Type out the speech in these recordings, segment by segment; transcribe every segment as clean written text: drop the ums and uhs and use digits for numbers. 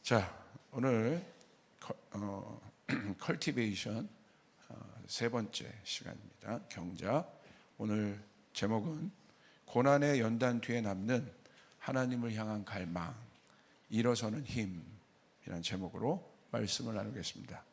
자, 오늘 컬티베이션 세 번째 시간입니다. 경작. 오늘 제목은 고난의 연단 뒤에 남는 하나님을 향한 갈망, 일어서는 힘이라는 제목으로 말씀을 나누겠습니다.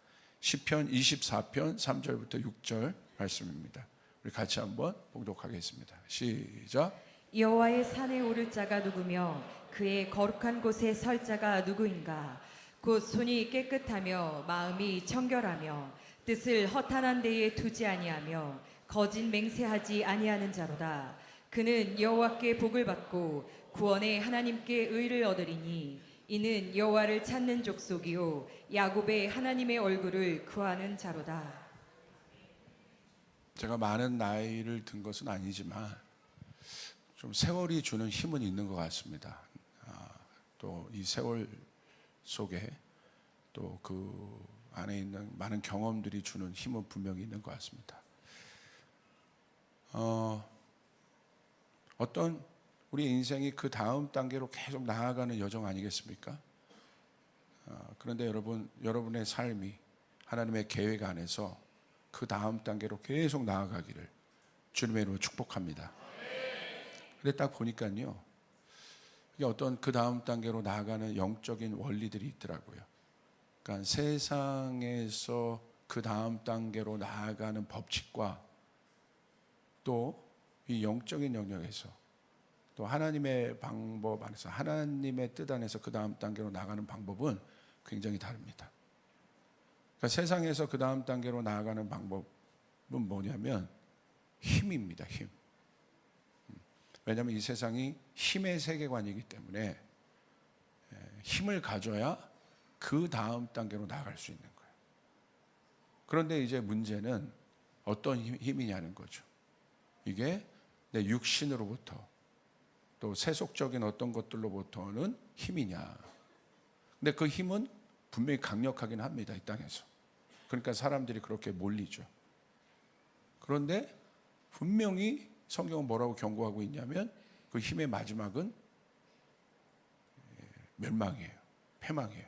시편 24편 3절부터 6절 말씀입니다. 우리 같이 한번 봉독하겠습니다. 시작. 여호와의 산에 오를 자가 누구며 그의 거룩한 곳에 설 자가 누구인가? 곧 손이 깨끗하며 마음이 청결하며 뜻을 허탄한 데에 두지 아니하며 거짓 맹세하지 아니하는 자로다. 그는 여호와께 복을 받고 구원의 하나님께 의를 얻으리니 이는 여호와를 찾는 족속이요 야곱의 하나님의 얼굴을 구하는 자로다. 제가 많은 나이를 든 것은 아니지만 좀 세월이 주는 힘은 있는 것 같습니다. 또 이 세월 속에 또 그 안에 있는 많은 경험들이 주는 힘은 분명히 있는 것 같습니다. 어떤 우리 인생이 그 다음 단계로 계속 나아가는 여정 아니겠습니까? 그런데 여러분의 삶이 하나님의 계획 안에서 그 다음 단계로 계속 나아가기를 주님의 이름으로 축복합니다. 근데 딱 보니까요, 이게 어떤 그 다음 단계로 나아가는 영적인 원리들이 있더라고요. 그러니까 세상에서 그 다음 단계로 나아가는 법칙과 또 이 영적인 영역에서 또 하나님의 방법 안에서 하나님의 뜻 안에서 그 다음 단계로 나가는 방법은 굉장히 다릅니다. 그러니까 세상에서 그 다음 단계로 나아가는 방법은 뭐냐면 힘입니다. 힘. 왜냐하면 이 세상이 힘의 세계관이기 때문에 힘을 가져야 그 다음 단계로 나아갈 수 있는 거예요. 그런데 이제 문제는 어떤 힘이냐는 거죠. 이게 내 육신으로부터 또 세속적인 어떤 것들로부터는 힘이냐. 근데 그 힘은 분명히 강력하긴 합니다. 이 땅에서. 그러니까 사람들이 그렇게 몰리죠. 그런데 분명히 성경은 뭐라고 경고하고 있냐면 그 힘의 마지막은 멸망이에요. 패망이에요.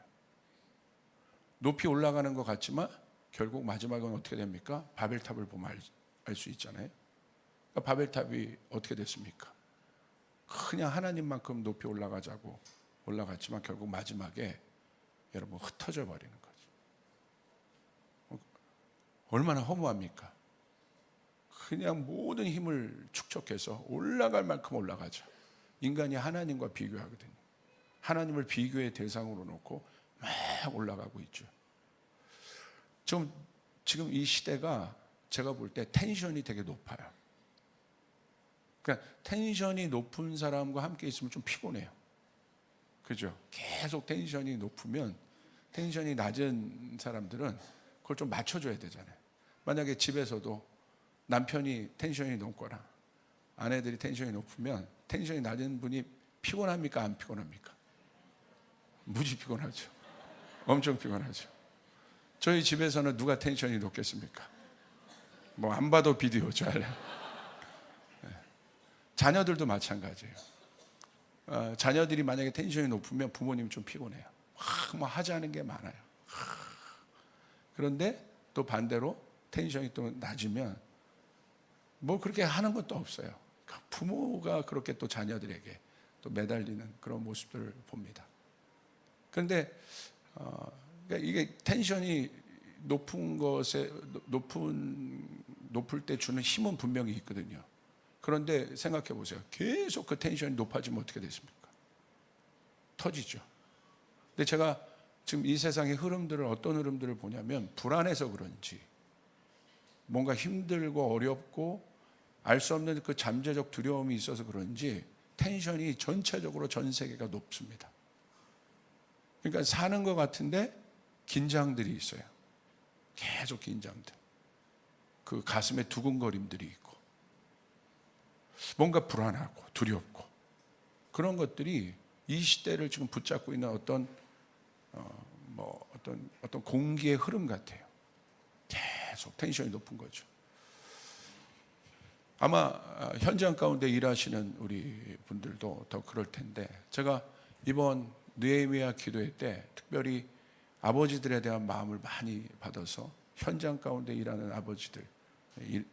높이 올라가는 것 같지만 결국 마지막은 어떻게 됩니까? 바벨탑을 보면 알 수 있잖아요. 그러니까 바벨탑이 어떻게 됐습니까? 그냥 하나님만큼 높이 올라가자고 올라갔지만 결국 마지막에 여러분 흩어져 버리는 거죠. 얼마나 허무합니까? 그냥 모든 힘을 축적해서 올라갈 만큼 올라가자. 인간이 하나님과 비교하거든요. 하나님을 비교의 대상으로 놓고 막 올라가고 있죠. 지금 이 시대가 제가 볼 때 텐션이 되게 높아요. 그러니까 텐션이 높은 사람과 함께 있으면 좀 피곤해요. 그죠? 계속 텐션이 높으면 텐션이 낮은 사람들은 그걸 좀 맞춰줘야 되잖아요. 만약에 집에서도 남편이 텐션이 높거나 아내들이 텐션이 높으면 텐션이 낮은 분이 피곤합니까? 안 피곤합니까? 무지 피곤하죠. 엄청 피곤하죠. 저희 집에서는 누가 텐션이 높겠습니까? 뭐 안 봐도 비디오죠. 자녀들도 마찬가지예요. 자녀들이 만약에 텐션이 높으면 부모님 좀 피곤해요. 뭐 하자는 게 많아요. 그런데 또 반대로 텐션이 또 낮으면 뭐 그렇게 하는 것도 없어요. 부모가 그렇게 또 자녀들에게 또 매달리는 그런 모습들을 봅니다. 그런데 그러니까 이게 텐션이 높을 때 주는 힘은 분명히 있거든요. 그런데 생각해 보세요. 계속 그 텐션이 높아지면 어떻게 됐습니까? 터지죠. 근데 제가 지금 이 세상의 흐름들을 어떤 흐름들을 보냐면 불안해서 그런지 뭔가 힘들고 어렵고 알 수 없는 그 잠재적 두려움이 있어서 그런지 텐션이 전체적으로 전 세계가 높습니다. 그러니까 사는 것 같은데 긴장들이 있어요. 계속 긴장들. 그 가슴에 두근거림들이 있고 뭔가 불안하고 두렵고 그런 것들이 이 시대를 지금 붙잡고 있는 어떤 공기의 흐름 같아요. 계속 텐션이 높은 거죠. 아마 현장 가운데 일하시는 우리 분들도 더 그럴 텐데 제가 이번 느헤미야 기도회 때 특별히 아버지들에 대한 마음을 많이 받아서 현장 가운데 일하는 아버지들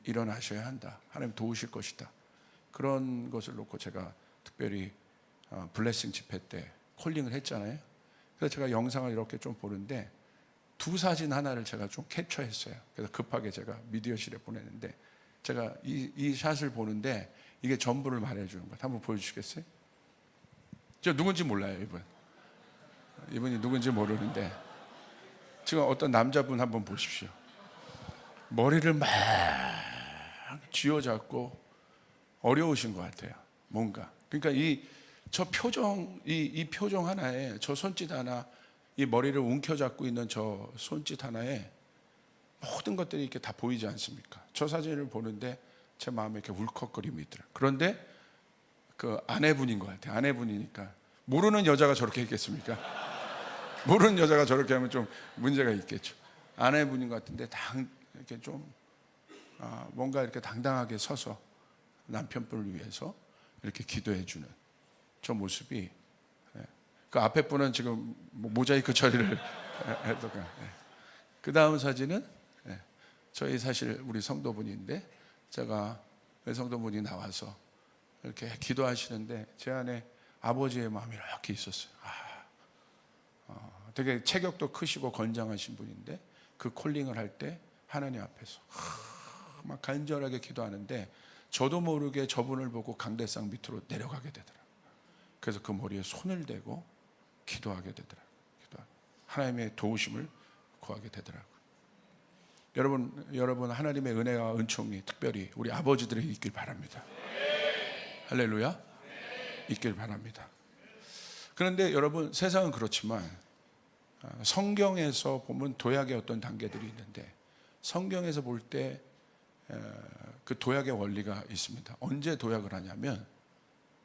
일어나셔야 한다. 하나님 도우실 것이다. 그런 것을 놓고 제가 특별히 블레싱 집회 때 콜링을 했잖아요. 그래서 제가 영상을 이렇게 좀 보는데 두 사진 하나를 제가 좀 캡처했어요. 그래서 급하게 제가 미디어실에 보냈는데 제가 이 샷을 보는데 이게 전부를 말해주는 것. 한번 보여주시겠어요? 저 누군지 몰라요, 이분이 누군지 모르는데 지금 어떤 남자분 한번 보십시오. 머리를 막 쥐어잡고 어려우신 것 같아요. 뭔가. 그러니까 저 표정, 이 표정 하나에 저 손짓 하나, 이 머리를 움켜잡고 있는 저 손짓 하나에 모든 것들이 이렇게 다 보이지 않습니까? 저 사진을 보는데 제 마음에 이렇게 울컥거림이 있더라고요. 그런데 그 아내분인 것 같아요. 아내분이니까 모르는 여자가 저렇게 했겠습니까? 모르는 여자가 저렇게 하면 좀 문제가 있겠죠. 아내분인 것 같은데 이렇게 좀 뭔가 이렇게 당당하게 서서 남편분을 위해서 이렇게 기도해 주는 저 모습이, 그 앞에 분은 지금 모자이크 처리를 해도가. 그 다음 사진은 저희 사실 우리 성도분인데 제가 성도분이 나와서 이렇게 기도하시는데 제 안에 아버지의 마음이 이렇게 있었어요. 되게 체격도 크시고 건장하신 분인데 그 콜링을 할 때 하나님 앞에서 막 간절하게 기도하는데 저도 모르게 저분을 보고 강대상 밑으로 내려가게 되더라고요. 그래서 그 머리에 손을 대고 기도하게 되더라고요. 하나님의 도우심을 구하게 되더라고요. 여러분 하나님의 은혜와 은총이 특별히 우리 아버지들에게 있길 바랍니다. 할렐루야. 있길 바랍니다. 그런데 여러분 세상은 그렇지만 성경에서 보면 도약의 어떤 단계들이 있는데 성경에서 볼 때 그 도약의 원리가 있습니다. 언제 도약을 하냐면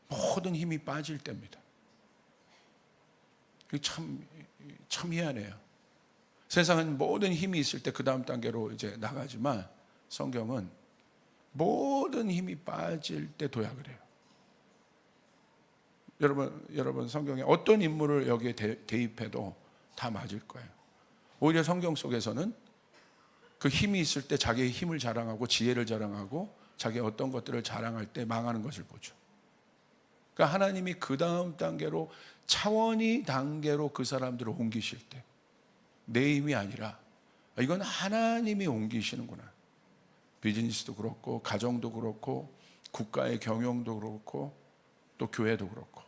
모든 힘이 빠질 때입니다. 참 희한해요. 세상은 모든 힘이 있을 때 그 다음 단계로 이제 나가지만 성경은 모든 힘이 빠질 때 도약을 해요. 여러분 성경에 어떤 인물을 여기에 대입해도 다 맞을 거예요. 오히려 성경 속에서는 그 힘이 있을 때 자기의 힘을 자랑하고 지혜를 자랑하고 자기의 어떤 것들을 자랑할 때 망하는 것을 보죠. 그러니까 하나님이 그 다음 단계로 차원이 단계로 그 사람들을 옮기실 때 내 힘이 아니라 이건 하나님이 옮기시는구나. 비즈니스도 그렇고 가정도 그렇고 국가의 경영도 그렇고 또 교회도 그렇고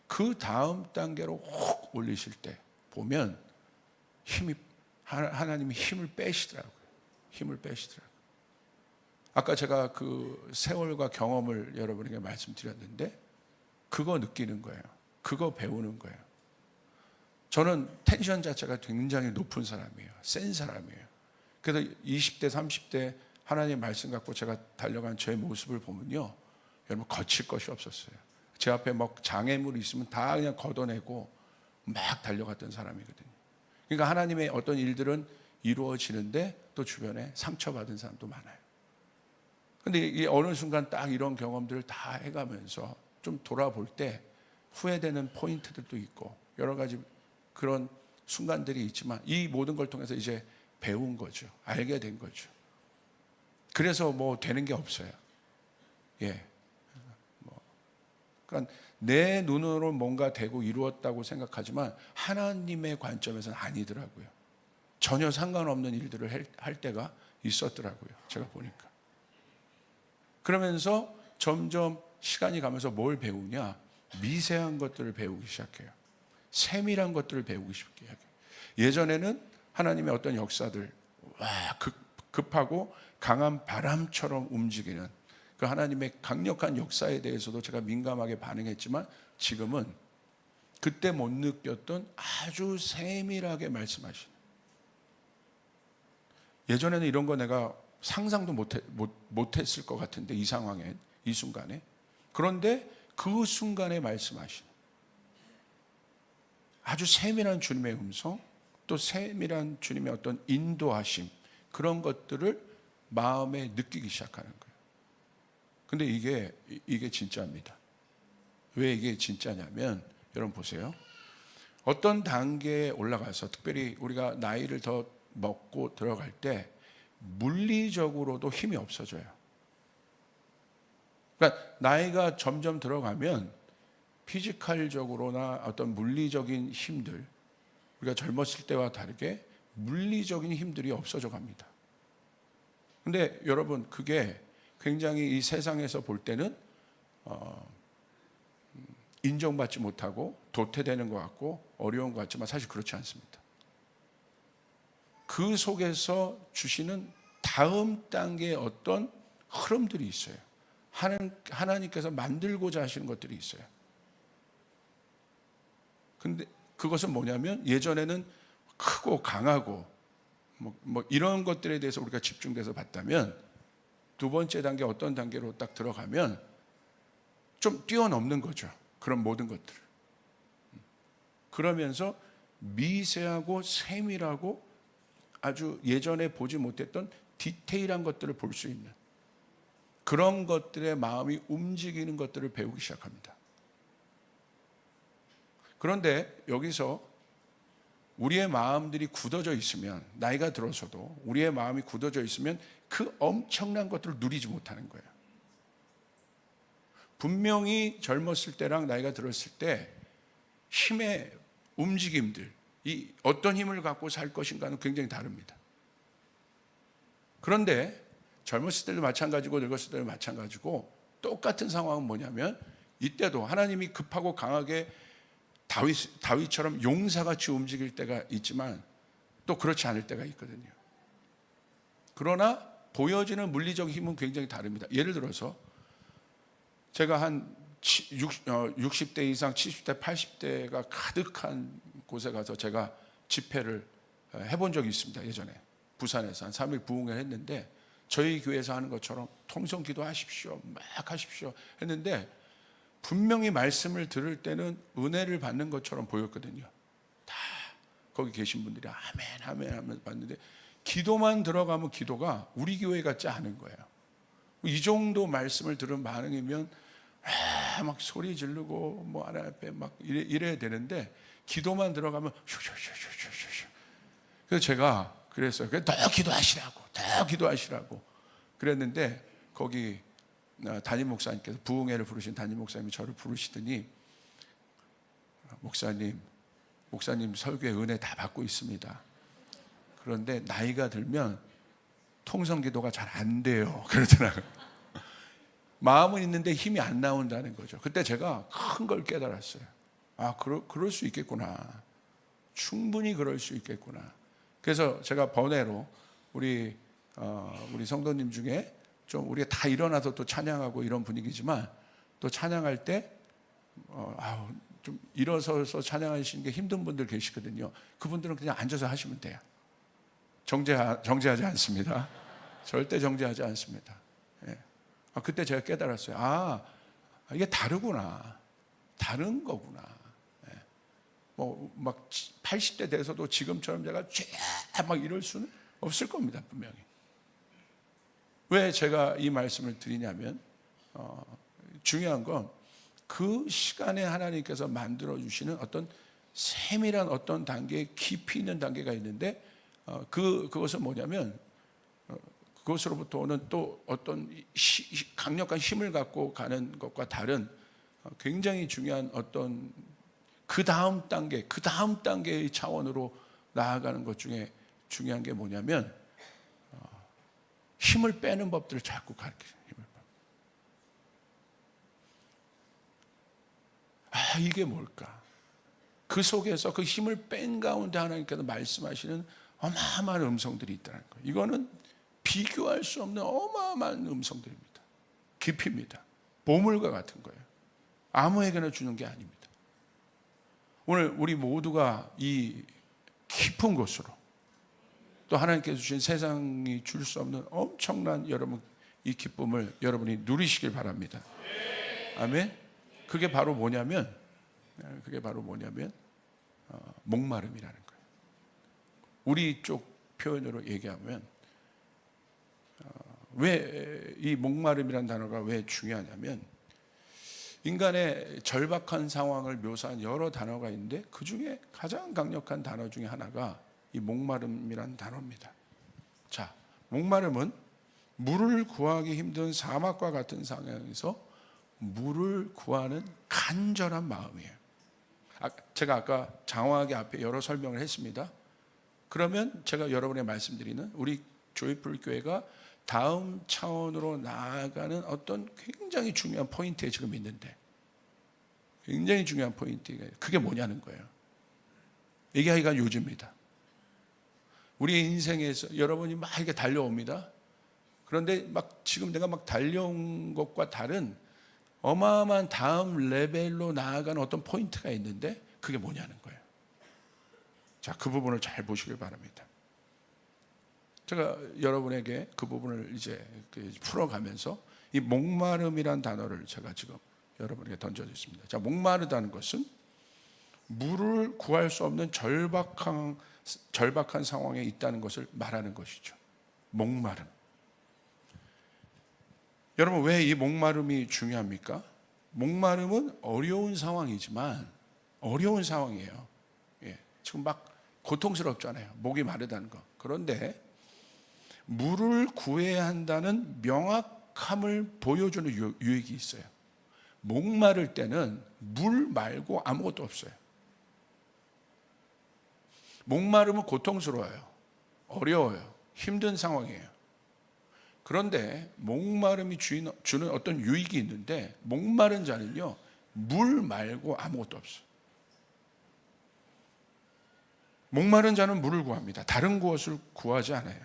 그 다음 단계로 확 올리실 때 보면 하나님이 힘을 빼시더라고요. 아까 제가 그 세월과 경험을 여러분에게 말씀드렸는데 그거 느끼는 거예요. 그거 배우는 거예요. 저는 텐션 자체가 굉장히 높은 사람이에요. 센 사람이에요. 그래서 20대, 30대 하나님의 말씀 갖고 제가 달려간 제 모습을 보면요. 여러분 거칠 것이 없었어요. 제 앞에 막 장애물이 있으면 다 그냥 걷어내고 막 달려갔던 사람이거든요. 그러니까 하나님의 어떤 일들은 이루어지는데 또 주변에 상처받은 사람도 많아요. 근데 이 어느 순간 딱 이런 경험들을 다 해가면서 좀 돌아볼 때 후회되는 포인트들도 있고 여러 가지 그런 순간들이 있지만 이 모든 걸 통해서 이제 배운 거죠. 알게 된 거죠. 그래서 뭐 되는 게 없어요. 그러니까 내 눈으로 뭔가 되고 이루었다고 생각하지만 하나님의 관점에서는 아니더라고요. 전혀 상관없는 일들을 할 때가 있었더라고요. 제가 보니까. 그러면서 점점 시간이 가면서 뭘 배우냐? 미세한 것들을 배우기 시작해요. 세밀한 것들을 배우기 시작해요. 예전에는 하나님의 어떤 역사들, 급하고 강한 바람처럼 움직이는 그 하나님의 강력한 역사에 대해서도 제가 민감하게 반응했지만 지금은 그때 못 느꼈던 아주 세밀하게 말씀하시는. 예전에는 이런 거 내가 상상도 못했을 것 같은데 이 상황에, 이 순간에. 그런데 그 순간에 말씀하시는 아주 세밀한 주님의 음성, 또 세밀한 주님의 어떤 인도하심, 그런 것들을 마음에 느끼기 시작하는 거예요. 근데 이게 진짜입니다. 왜 이게 진짜냐면 여러분 보세요. 어떤 단계에 올라가서 특별히 우리가 나이를 더 먹고 들어갈 때 물리적으로도 힘이 없어져요. 그러니까 나이가 점점 들어가면 피지컬적으로나 어떤 물리적인 힘들, 우리가 젊었을 때와 다르게 물리적인 힘들이 없어져 갑니다. 근데 여러분, 그게 굉장히 이 세상에서 볼 때는 인정받지 못하고 도태되는 것 같고 어려운 것 같지만 사실 그렇지 않습니다. 그 속에서 주시는 다음 단계의 어떤 흐름들이 있어요. 하나님께서 만들고자 하시는 것들이 있어요. 근데 그것은 뭐냐면, 예전에는 크고 강하고 뭐 이런 것들에 대해서 우리가 집중돼서 봤다면, 두 번째 단계 어떤 단계로 딱 들어가면 좀 뛰어넘는 거죠. 그런 모든 것들을. 그러면서 미세하고 세밀하고 아주 예전에 보지 못했던 디테일한 것들을 볼 수 있는 그런 것들의 마음이 움직이는 것들을 배우기 시작합니다. 그런데 여기서 우리의 마음들이 굳어져 있으면, 나이가 들어서도 우리의 마음이 굳어져 있으면 그 엄청난 것들을 누리지 못하는 거예요. 분명히 젊었을 때랑 나이가 들었을 때 힘의 움직임들, 이 어떤 힘을 갖고 살 것인가는 굉장히 다릅니다. 그런데 젊었을 때도 마찬가지고 늙었을 때도 마찬가지고 똑같은 상황은 뭐냐면, 이때도 하나님이 급하고 강하게 다윗처럼 용사같이 움직일 때가 있지만 또 그렇지 않을 때가 있거든요. 그러나 보여지는 물리적 힘은 굉장히 다릅니다. 예를 들어서 제가 한 60대 이상 70대 80대가 가득한 곳에 가서 제가 집회를 해본 적이 있습니다. 예전에 부산에서 한 3일 부흥을 했는데, 저희 교회에서 하는 것처럼 통성 기도하십시오 막 하십시오 했는데, 분명히 말씀을 들을 때는 은혜를 받는 것처럼 보였거든요. 다 거기 계신 분들이 아멘 아멘 하면서 봤는데, 기도만 들어가면 기도가 우리 교회 같지 않은 거예요. 이 정도 말씀을 들은 반응이면 막 소리 지르고 뭐 하나님 앞에 막 이래야 되는데, 기도만 들어가면 슈슈슈슈슈슈. 그래서 제가 그랬어요. 더 기도하시라고 그랬는데, 거기 담임 목사님께서, 부흥회를 부르신 담임 목사님이 저를 부르시더니, 목사님 설교에 은혜 다 받고 있습니다. 그런데 나이가 들면 통성 기도가 잘 안 돼요. 그러더라고요. 마음은 있는데 힘이 안 나온다는 거죠. 그때 제가 큰 걸 깨달았어요. 아, 그럴 수 있겠구나. 충분히 그럴 수 있겠구나. 그래서 제가 번외로 우리 성도님 중에 좀 우리가 다 일어나서 또 찬양하고 이런 분위기지만, 또 찬양할 때 좀 일어서서 찬양하시는 게 힘든 분들 계시거든요. 그분들은 그냥 앉아서 하시면 돼요. 정죄하지 않습니다. 절대 정죄하지 않습니다. 예. 그때 제가 깨달았어요. 이게 다르구나. 다른 거구나. 예. 막 80대 돼서도 지금처럼 제가 막 이럴 수는 없을 겁니다. 분명히. 왜 제가 이 말씀을 드리냐면, 중요한 건 그 시간에 하나님께서 만들어주시는 어떤 세밀한 어떤 단계, 깊이 있는 단계가 있는데, 그것은 뭐냐면, 그것으로부터 오는 또 어떤 강력한 힘을 갖고 가는 것과 다른 굉장히 중요한 어떤 그 다음 단계의 차원으로 나아가는 것 중에 중요한 게 뭐냐면, 힘을 빼는 법들을 자꾸 가르쳐요. 이게 뭘까? 그 속에서 그 힘을 뺀 가운데 하나님께서 말씀하시는 어마어마한 음성들이 있다는 거예요. 이거는 비교할 수 없는 어마어마한 음성들입니다. 깊이입니다. 보물과 같은 거예요. 아무에게나 주는 게 아닙니다. 오늘 우리 모두가 이 깊은 곳으로, 또 하나님께서 주신 세상이 줄 수 없는 엄청난 여러분 이 기쁨을 여러분이 누리시길 바랍니다. 아멘. 그게 바로 뭐냐면 목마름이라는 거예요. 우리 쪽 표현으로 얘기하면, 왜 이 목마름이라는 단어가 왜 중요하냐면, 인간의 절박한 상황을 묘사한 여러 단어가 있는데 그 중에 가장 강력한 단어 중에 하나가 이 목마름이라는 단어입니다. 자, 목마름은 물을 구하기 힘든 사막과 같은 상황에서 물을 구하는 간절한 마음이에요. 제가 아까 장황하게 앞에 여러 설명을 했습니다. 그러면 제가 여러분에 말씀드리는 우리 조이풀 교회가 다음 차원으로 나아가는 어떤 굉장히 중요한 포인트에 지금 있는데, 굉장히 중요한 포인트가 그게 뭐냐는 거예요. 얘기하기가 요즘입니다. 우리 인생에서 여러분이 막 이렇게 달려옵니다. 그런데 막 지금 내가 막 달려온 것과 다른 어마어마한 다음 레벨로 나아가는 어떤 포인트가 있는데 그게 뭐냐는 거예요. 자, 그 부분을 잘 보시길 바랍니다. 제가 여러분에게 그 부분을 이제 풀어가면서 이 목마름이란 단어를 제가 지금 여러분에게 던져드렸습니다. 자, 목마르다는 것은 물을 구할 수 없는 절박한 상황에 있다는 것을 말하는 것이죠. 목마름. 여러분, 왜 이 목마름이 중요합니까? 목마름은 어려운 상황이지만, 어려운 상황이에요. 예, 지금 막 고통스럽잖아요. 목이 마르다는 거. 그런데 물을 구해야 한다는 명확함을 보여주는 유익이 있어요. 목마를 때는 물 말고 아무것도 없어요. 목마름은 고통스러워요. 어려워요. 힘든 상황이에요. 그런데 목마름이 주는 어떤 유익이 있는데, 목마른 자는요, 물 말고 아무것도 없어요. 목마른 자는 물을 구합니다. 다른 것을 구하지 않아요.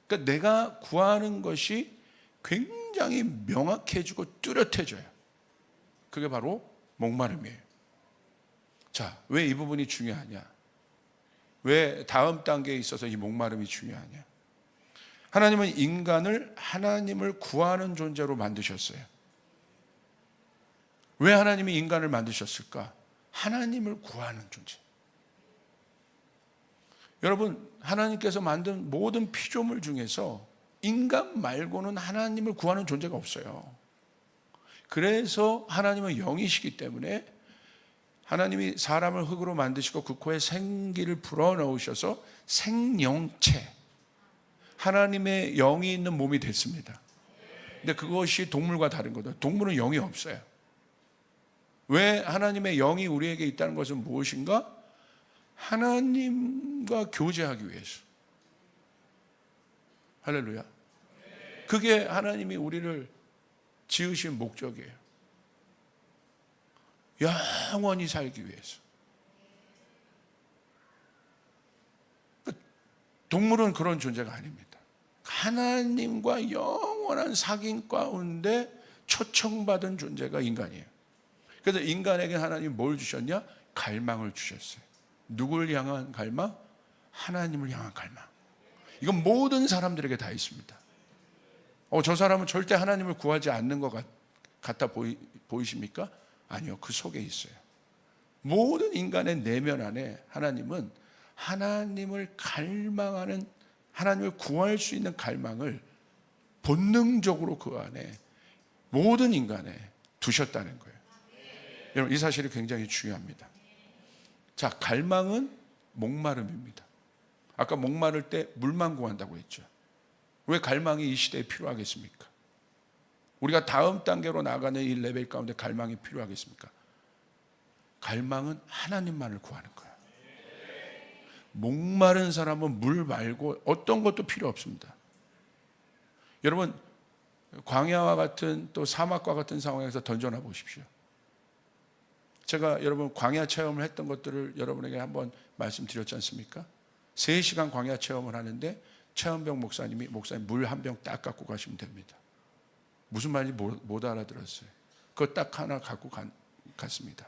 그러니까 내가 구하는 것이 굉장히 명확해지고 뚜렷해져요. 그게 바로 목마름이에요. 자, 왜 이 부분이 중요하냐? 왜 다음 단계에 있어서 이 목마름이 중요하냐? 하나님은 인간을 하나님을 구하는 존재로 만드셨어요. 왜 하나님이 인간을 만드셨을까? 하나님을 구하는 존재. 여러분, 하나님께서 만든 모든 피조물 중에서 인간 말고는 하나님을 구하는 존재가 없어요. 그래서 하나님은 영이시기 때문에 하나님이 사람을 흙으로 만드시고 그 코에 생기를 불어넣으셔서 생명체, 하나님의 영이 있는 몸이 됐습니다. 근데 그것이 동물과 다른 거죠. 동물은 영이 없어요. 왜 하나님의 영이 우리에게 있다는 것은 무엇인가? 하나님과 교제하기 위해서. 할렐루야. 그게 하나님이 우리를 지으신 목적이에요. 영원히 살기 위해서. 동물은 그런 존재가 아닙니다. 하나님과 영원한 사귐 가운데 초청받은 존재가 인간이에요. 그래서 인간에게 하나님이 뭘 주셨냐? 갈망을 주셨어요. 누굴 향한 갈망? 하나님을 향한 갈망. 이건 모든 사람들에게 다 있습니다. 저 사람은 절대 하나님을 구하지 않는 것 같아 보이십니까? 아니요, 그 속에 있어요. 모든 인간의 내면 안에 하나님은 하나님을 갈망하는, 하나님을 구할 수 있는 갈망을 본능적으로 그 안에 모든 인간에 두셨다는 거예요. 여러분, 이 사실이 굉장히 중요합니다. 자, 갈망은 목마름입니다. 아까 목마를 때 물만 구한다고 했죠. 왜 갈망이 이 시대에 필요하겠습니까? 우리가 다음 단계로 나가는 이 레벨 가운데 갈망이 필요하겠습니까? 갈망은 하나님만을 구하는 거예요. 목마른 사람은 물 말고 어떤 것도 필요 없습니다. 여러분, 광야와 같은 또 사막과 같은 상황에서 던져놔 보십시오. 제가 여러분 광야 체험을 했던 것들을 여러분에게 한번 말씀드렸지 않습니까? 3시간 광야 체험을 하는데 최원병 목사님 물 한 병 딱 갖고 가시면 됩니다. 무슨 말인지 못 알아들었어요. 그거 딱 하나 갖고 갔습니다.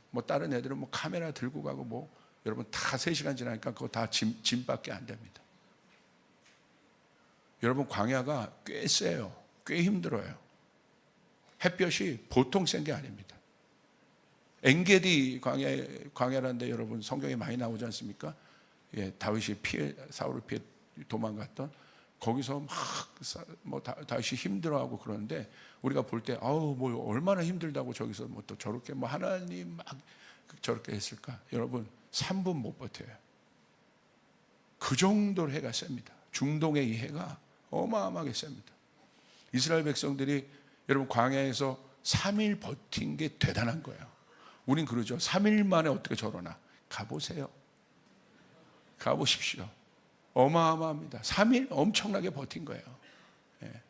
뭐 다른 애들은 뭐 카메라 들고 가고 여러분 다 3시간 지나니까 그거 다 짐밖에 안 됩니다. 여러분, 광야가 꽤 세요. 꽤 힘들어요. 햇볕이 보통 센 게 아닙니다. 엔게디 광야라는데 여러분 성경에 많이 나오지 않습니까? 예, 다윗이 사울을 피해 도망갔던 거기서 막 다시 힘들어하고 그러는데 우리가 볼 때 아우 뭐 얼마나 힘들다고 저기서 뭐 또 저렇게 뭐 하나님 막 저렇게 했을까? 여러분 3분 못 버텨요. 그 정도로 해가 셉니다. 중동의 이 해가 어마어마하게 셉니다. 이스라엘 백성들이 여러분 광야에서 3일 버틴 게 대단한 거예요. 우린 그러죠. 3일 만에 어떻게 저러나. 가보세요. 가보십시오. 어마어마합니다. 3일 엄청나게 버틴 거예요. 예.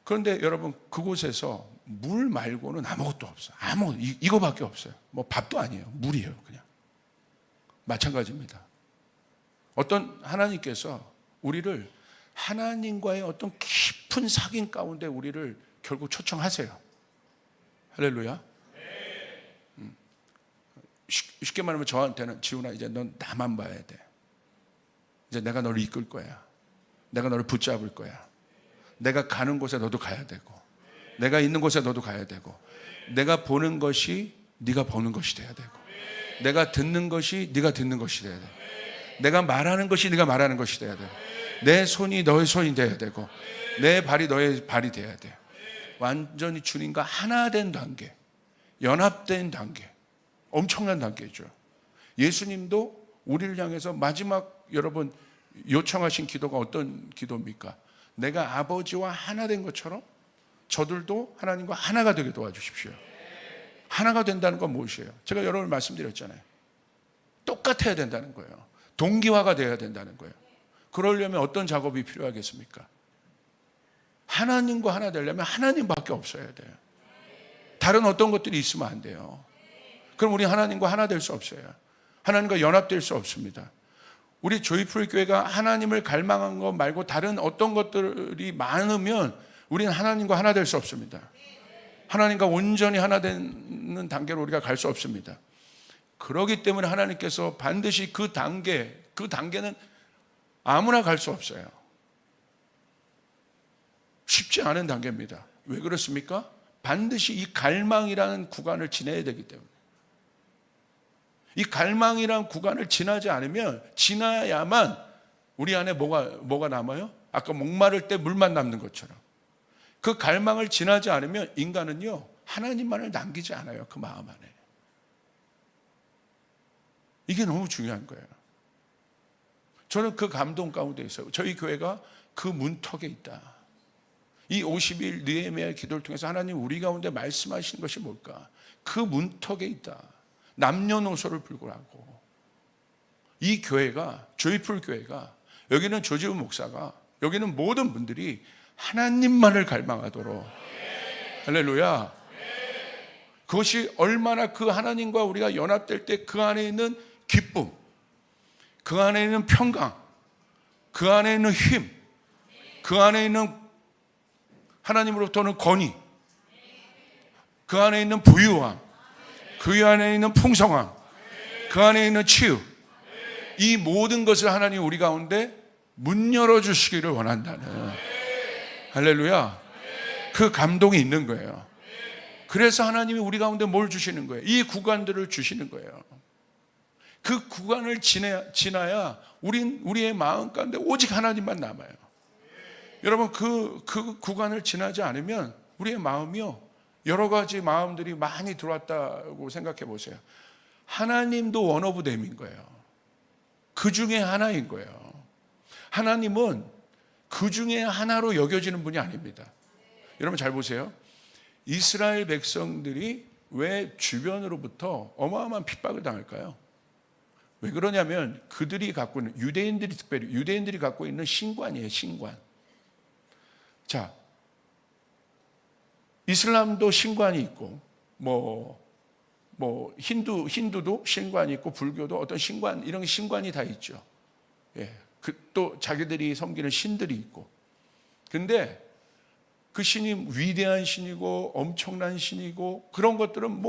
그런데 여러분 그곳에서 물 말고는 아무것도 없어요. 이거밖에 없어요. 뭐 밥도 아니에요. 물이에요. 그냥. 마찬가지입니다. 어떤 하나님께서 우리를 하나님과의 어떤 깊은 사귐 가운데 우리를 결국 초청하세요. 할렐루야. 쉽게 말하면 저한테는 지훈아 이제 넌 나만 봐야 돼. 이제 내가 너를 이끌 거야. 내가 너를 붙잡을 거야. 내가 가는 곳에 너도 가야 되고 내가 있는 곳에 너도 가야 되고 내가 보는 것이 네가 보는 것이 돼야 되고 내가 듣는 것이 네가 듣는 것이 돼야 되고 내가 말하는 것이 네가 말하는 것이 돼야 되고 내 손이 너의 손이 돼야 되고 내 발이 너의 발이 돼야 돼요. 완전히 주님과 하나 된 단계, 연합된 단계, 엄청난 단계죠. 예수님도 우리를 향해서 마지막 여러분 요청하신 기도가 어떤 기도입니까? 내가 아버지와 하나 된 것처럼 저들도 하나님과 하나가 되게 도와주십시오. 하나가 된다는 건 무엇이에요? 제가 여러 번 말씀드렸잖아요. 똑같아야 된다는 거예요. 동기화가 되어야 된다는 거예요. 그러려면 어떤 작업이 필요하겠습니까? 하나님과 하나 되려면 하나님밖에 없어야 돼요. 다른 어떤 것들이 있으면 안 돼요. 그럼 우리 하나님과 하나 될 수 없어요. 하나님과 연합될 수 없습니다. 우리 조이풀 교회가 하나님을 갈망한 것 말고 다른 어떤 것들이 많으면 우리는 하나님과 하나 될 수 없습니다. 하나님과 온전히 하나 되는 단계로 우리가 갈 수 없습니다. 그렇기 때문에 하나님께서 반드시 그 단계는 아무나 갈 수 없어요. 쉽지 않은 단계입니다. 왜 그렇습니까? 반드시 이 갈망이라는 구간을 지나야 되기 때문에. 이 갈망이라는 구간을 지나야만 우리 안에 뭐가 남아요? 아까 목마를 때 물만 남는 것처럼. 그 갈망을 지나지 않으면 인간은요, 하나님만을 남기지 않아요. 그 마음 안에. 이게 너무 중요한 거예요. 저는 그 감동 가운데 있어요. 저희 교회가 그 문턱에 있다. 이 50일 느헤미야의 기도를 통해서 하나님 우리 가운데 말씀하시는 것이 뭘까? 그 문턱에 있다. 남녀노소를 불구하고 이 교회가 조이풀 교회가 여기는 조지훈 목사가 여기는 모든 분들이 하나님만을 갈망하도록 할렐루야. 그것이 얼마나 그 하나님과 우리가 연합될 때 그 안에 있는 기쁨, 그 안에 있는 평강, 그 안에 있는 힘, 그 안에 있는 하나님으로부터는 권위, 그 안에 있는 부유함, 그 안에 있는 풍성함, 그 안에 있는 치유, 이 모든 것을 하나님 우리 가운데 문 열어주시기를 원한다는 할렐루야. 그 감동이 있는 거예요. 그래서 하나님이 우리 가운데 뭘 주시는 거예요? 이 구간들을 주시는 거예요. 그 구간을 지나야 우리의 마음 가운데 오직 하나님만 남아요. 여러분 그 구간을 지나지 않으면 우리의 마음이요 여러 가지 마음들이 많이 들어왔다고 생각해 보세요. 하나님도 원 오브 댐인 거예요. 그 중에 하나인 거예요. 하나님은 그 중에 하나로 여겨지는 분이 아닙니다. 여러분 잘 보세요. 이스라엘 백성들이 왜 주변으로부터 어마어마한 핍박을 당할까요? 왜 그러냐면 그들이 갖고 있는 특별히 유대인들이 갖고 있는 신관이에요. 신관. 자, 이슬람도 신관이 있고 힌두도 신관이 있고 불교도 어떤 신관 이런 신관이 다 있죠. 예. 또 자기들이 섬기는 신들이 있고. 근데 그 신이 위대한 신이고 엄청난 신이고 그런 것들은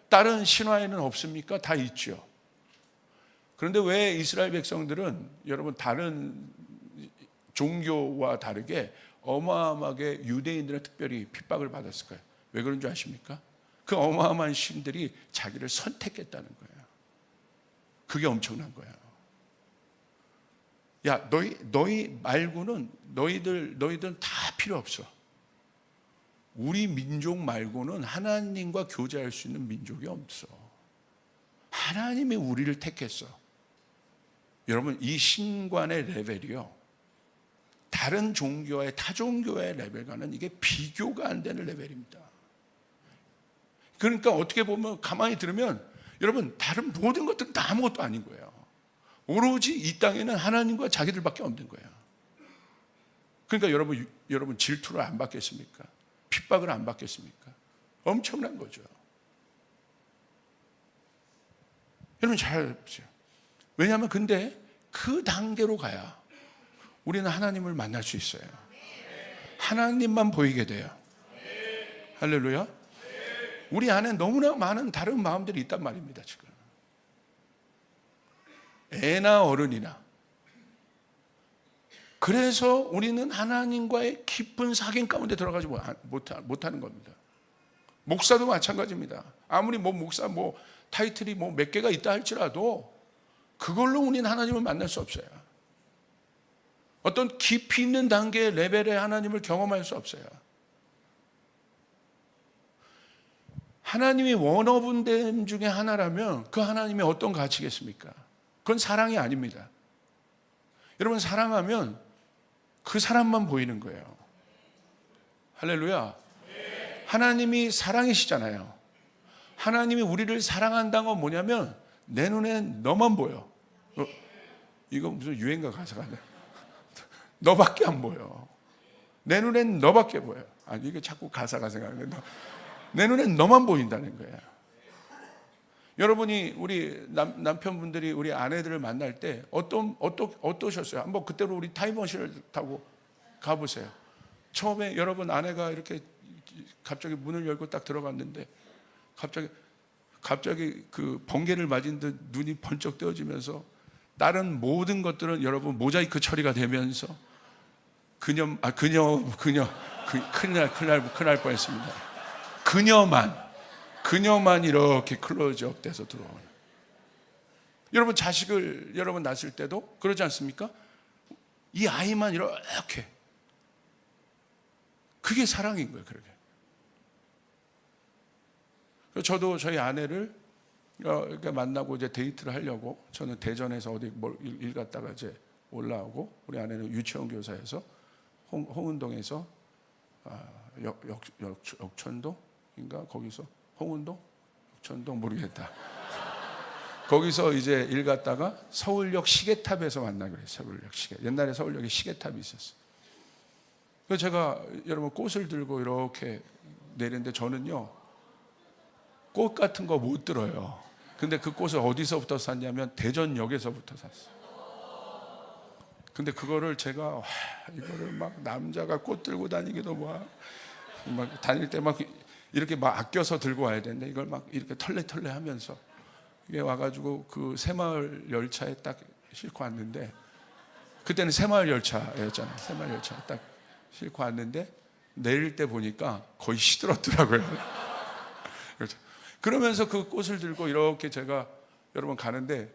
다른 신화에는 없습니까? 다 있죠. 그런데 왜 이스라엘 백성들은 여러분 다른 종교와 다르게 어마어마하게 유대인들은 특별히 핍박을 받았을까요? 왜 그런 줄 아십니까? 그 어마어마한 신들이 자기를 선택했다는 거예요. 그게 엄청난 거예요. 야, 너희 말고는 너희들은 다 필요 없어. 우리 민족 말고는 하나님과 교제할 수 있는 민족이 없어. 하나님이 우리를 택했어. 여러분, 이 신관의 레벨이요, 다른 종교의 타종교의 레벨과는 이게 비교가 안 되는 레벨입니다. 그러니까 어떻게 보면 가만히 들으면 여러분, 다른 모든 것들은 다 아무것도 아닌 거예요. 오로지 이 땅에는 하나님과 자기들밖에 없는 거예요. 그러니까 여러분 질투를 안 받겠습니까? 핍박을 안 받겠습니까? 엄청난 거죠. 여러분 잘 보세요. 왜냐하면 근데 그 단계로 가야 우리는 하나님을 만날 수 있어요. 하나님만 보이게 돼요. 할렐루야. 우리 안에 너무나 많은 다른 마음들이 있단 말입니다. 지금 애나 어른이나. 그래서 우리는 하나님과의 깊은 사귐 가운데 들어가지 못하는 겁니다. 목사도 마찬가지입니다. 아무리 목사 타이틀이 몇 개가 있다 할지라도 그걸로 우리는 하나님을 만날 수 없어요. 어떤 깊이 있는 단계의 레벨의 하나님을 경험할 수 없어요. 하나님이 원어분됨 중에 하나라면 그 하나님이 어떤 가치겠습니까? 그건 사랑이 아닙니다. 여러분, 사랑하면 그 사람만 보이는 거예요. 할렐루야. 하나님이 사랑이시잖아요. 하나님이 우리를 사랑한다는 건 뭐냐면 내 눈엔 너만 보여. 이거 무슨 유행가 가사가 아니야. 너밖에 안 보여. 내 눈엔 너밖에 보여. 아니, 이게 자꾸 가사가 생각나는데 내 눈엔 너만 보인다는 거야. 여러분이 우리 남편분들이 우리 아내들을 만날 때 어떠셨어요? 한번 그때로 우리 타임머신을 타고 가보세요. 처음에 여러분 아내가 이렇게 갑자기 문을 열고 딱 들어갔는데 갑자기 그 번개를 맞은 듯 눈이 번쩍 뜨어지면서 다른 모든 것들은 여러분 모자이크 처리가 되면서 큰일 날 뻔했습니다. 그녀만 이렇게 클로즈업 돼서 들어오는. 여러분 자식을 여러분 낳았을 때도 그러지 않습니까? 이 아이만 이렇게. 그게 사랑인 거예요. 그러게. 저도 저희 아내를 이렇게 만나고 이제 데이트를 하려고, 저는 대전에서 어디 일 갔다가 이제 올라오고, 우리 아내는 유치원 교사에서 홍은동에서 역천동인가 거기서 홍은동? 역천동 모르겠다. 거기서 이제 일 갔다가 서울역 시계탑에서 만나기로 했어요. 서울역 시계. 옛날에 서울역에 시계탑이 있었어요. 그래서 제가 여러분 꽃을 들고 이렇게 내리는데 저는요 꽃 같은 거 못 들어요. 근데 그 꽃을 어디서부터 샀냐면 대전역에서부터 샀어요. 근데 그거를 제가 이거를 막 남자가 꽃 들고 다니기도 막 다닐 때 막 이렇게 막 아껴서 들고 와야 되는데 이걸 막 이렇게 털레 하면서 이게 와가지고 그 새마을 열차에 딱 싣고 왔는데, 그때는 새마을 열차였잖아요. 새마을 열차 딱 싣고 왔는데 내릴 때 보니까 거의 시들었더라고요. 그렇죠. 그러면서 그 꽃을 들고 이렇게 제가 여러분 가는데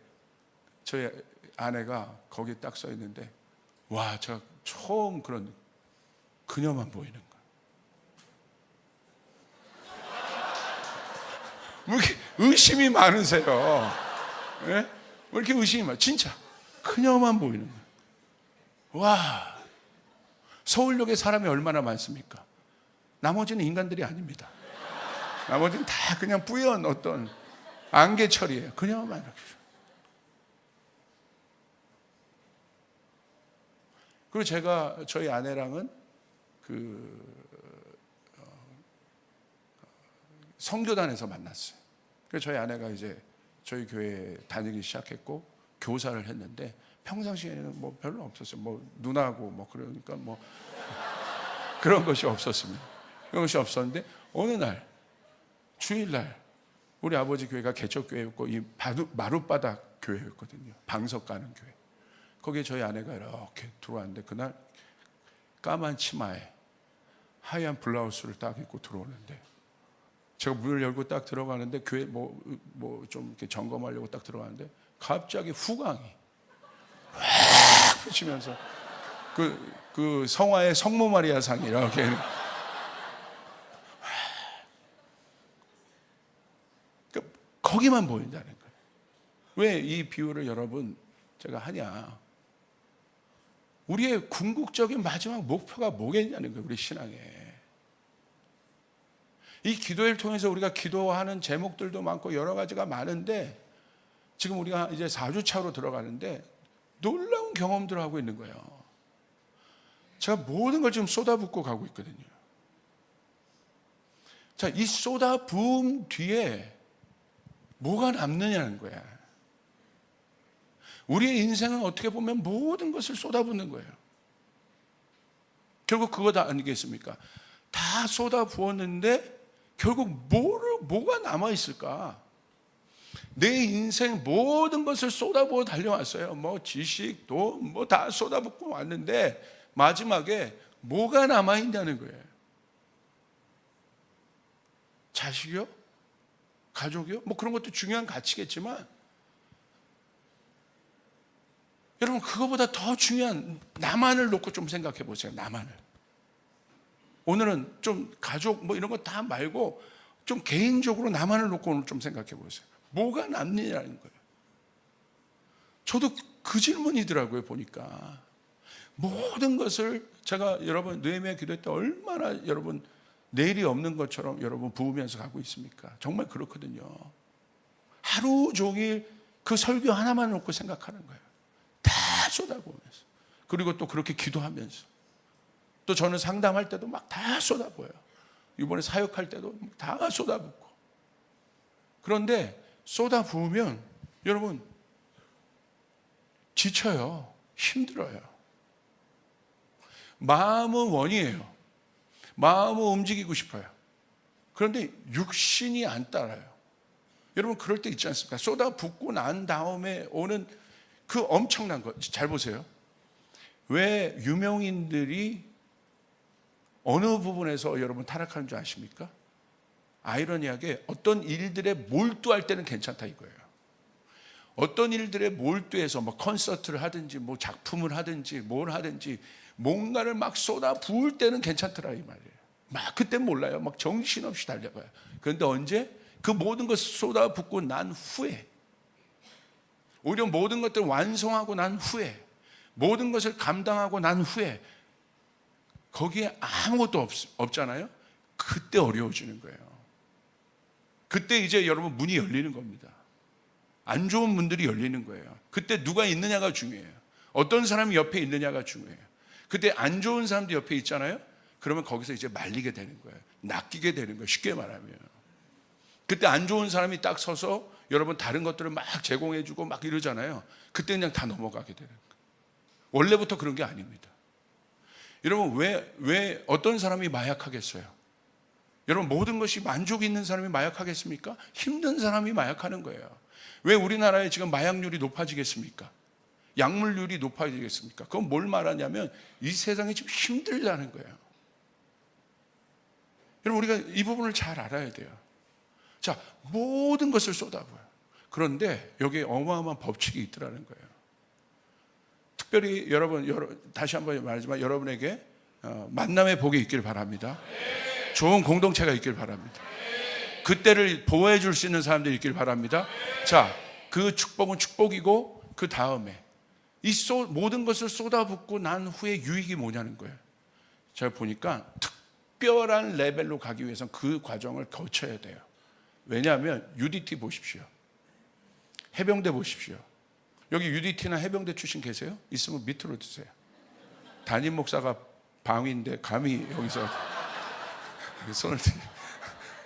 저희 아내가 거기 딱 써 있는데, 와, 제가 처음 그런 그녀만 보이는 거야. 왜 이렇게 의심이 많으세요? 네? 왜 이렇게 의심이 많아요? 진짜 그녀만 보이는 거야. 와, 서울역에 사람이 얼마나 많습니까? 나머지는 인간들이 아닙니다. 나머지는 다 그냥 뿌연 어떤 안개철이에요. 그녀만 이렇게. 그리고 제가 저희 아내랑은 성교단에서 만났어요. 그래서 저희 아내가 이제 저희 교회에 다니기 시작했고 교사를 했는데 평상시에는 뭐 별로 없었어요. 뭐 누나고 뭐 그러니까 뭐 그런 것이 없었습니다. 그런 것이 없었는데 어느 날 주일날 우리 아버지 교회가 개척교회였고 이 마룻바닥 교회였거든요. 방석 가는 교회. 거기에 저희 아내가 이렇게 들어왔는데 그날 까만 치마에 하얀 블라우스를 딱 입고 들어오는데 제가 문을 열고 딱 들어가는데 교회 뭐 좀 이렇게 점검하려고 딱 들어가는데 갑자기 후광이 확 치면서 그 성화의 성모 마리아 상이 이렇게 거기만 보인다는 거예요. 왜 이 비유를 여러분 제가 하냐? 우리의 궁극적인 마지막 목표가 뭐겠냐는 거예요. 우리 신앙에. 이 기도회를 통해서 우리가 기도하는 제목들도 많고 여러 가지가 많은데 지금 우리가 이제 4주차로 들어가는데 놀라운 경험들을 하고 있는 거예요. 제가 모든 걸 지금 쏟아붓고 가고 있거든요. 자, 이 쏟아부음 뒤에 뭐가 남느냐는 거야. 우리의 인생은 어떻게 보면 모든 것을 쏟아붓는 거예요. 결국 그거 다 아니겠습니까? 다 쏟아부었는데 결국 뭐가 남아있을까? 내 인생 모든 것을 쏟아부어 달려왔어요. 뭐 지식, 돈, 뭐 다 쏟아붓고 왔는데 마지막에 뭐가 남아있냐는 거예요. 자식이요? 가족이요? 뭐 그런 것도 중요한 가치겠지만 여러분 그거보다 더 중요한 나만을 놓고 좀 생각해 보세요. 나만을. 오늘은 좀 가족 뭐 이런 거 다 말고 좀 개인적으로 나만을 놓고 오늘 좀 생각해 보세요. 뭐가 남느냐는 거예요. 저도 그 질문이더라고요. 보니까 모든 것을 제가 여러분 느헤미야 기도회 때 얼마나 여러분 내일이 없는 것처럼 여러분 부으면서 가고 있습니까? 정말 그렇거든요. 하루 종일 그 설교 하나만 놓고 생각하는 거예요. 다 쏟아부으면서. 그리고 또 그렇게 기도하면서. 또 저는 상담할 때도 막 다 쏟아부어요. 이번에 사역할 때도 다 쏟아붓고. 그런데 쏟아부으면 여러분 지쳐요. 힘들어요. 마음은 원이에요. 마음은 움직이고 싶어요. 그런데 육신이 안 따라요. 여러분 그럴 때 있지 않습니까? 쏟아붓고 난 다음에 오는 그 엄청난 것. 잘 보세요. 왜 유명인들이 어느 부분에서 여러분 타락하는 줄 아십니까? 아이러니하게 어떤 일들에 몰두할 때는 괜찮다 이거예요. 어떤 일들에 몰두해서 뭐 콘서트를 하든지 뭐 작품을 하든지 뭘 하든지 뭔가를 막 쏟아 부을 때는 괜찮더라 이 말이에요. 막 그때 몰라요. 막 정신없이 달려가요. 그런데 언제? 그 모든 것을 쏟아 붓고 난 후에, 오히려 모든 것들을 완성하고 난 후에, 모든 것을 감당하고 난 후에 거기에 아무것도 없잖아요. 그때 어려워지는 거예요. 그때 이제 여러분 문이 열리는 겁니다. 안 좋은 문들이 열리는 거예요. 그때 누가 있느냐가 중요해요. 어떤 사람이 옆에 있느냐가 중요해요. 그때 안 좋은 사람도 옆에 있잖아요. 그러면 거기서 이제 말리게 되는 거예요. 낚이게 되는 거예요. 쉽게 말하면. 그때 안 좋은 사람이 딱 서서 여러분 다른 것들을 막 제공해주고 막 이러잖아요. 그때 그냥 다 넘어가게 되는 거예요. 원래부터 그런 게 아닙니다. 여러분 왜 어떤 사람이 마약하겠어요? 여러분 모든 것이 만족이 있는 사람이 마약하겠습니까? 힘든 사람이 마약하는 거예요. 왜 우리나라에 지금 마약률이 높아지겠습니까? 약물률이 높아지겠습니까? 그건 뭘 말하냐면 이 세상이 지금 힘들다는 거예요. 여러분 우리가 이 부분을 잘 알아야 돼요. 자, 모든 것을 쏟아부어요. 그런데 여기에 어마어마한 법칙이 있더라는 거예요. 특별히 여러분 다시 한번 말하지만 여러분에게 만남의 복이 있길 바랍니다. 좋은 공동체가 있길 바랍니다. 그때를 보호해 줄 수 있는 사람들이 있길 바랍니다. 자, 그 축복은 축복이고 그 다음에 이 모든 것을 쏟아붓고 난 후에 유익이 뭐냐는 거예요. 제가 보니까 특별한 레벨로 가기 위해서는 그 과정을 거쳐야 돼요. 왜냐하면 UDT 보십시오. 해병대 보십시오. 여기 UDT나 해병대 출신 계세요? 있으면 밑으로 드세요. 담임 목사가 방위인데 감히 여기서 손을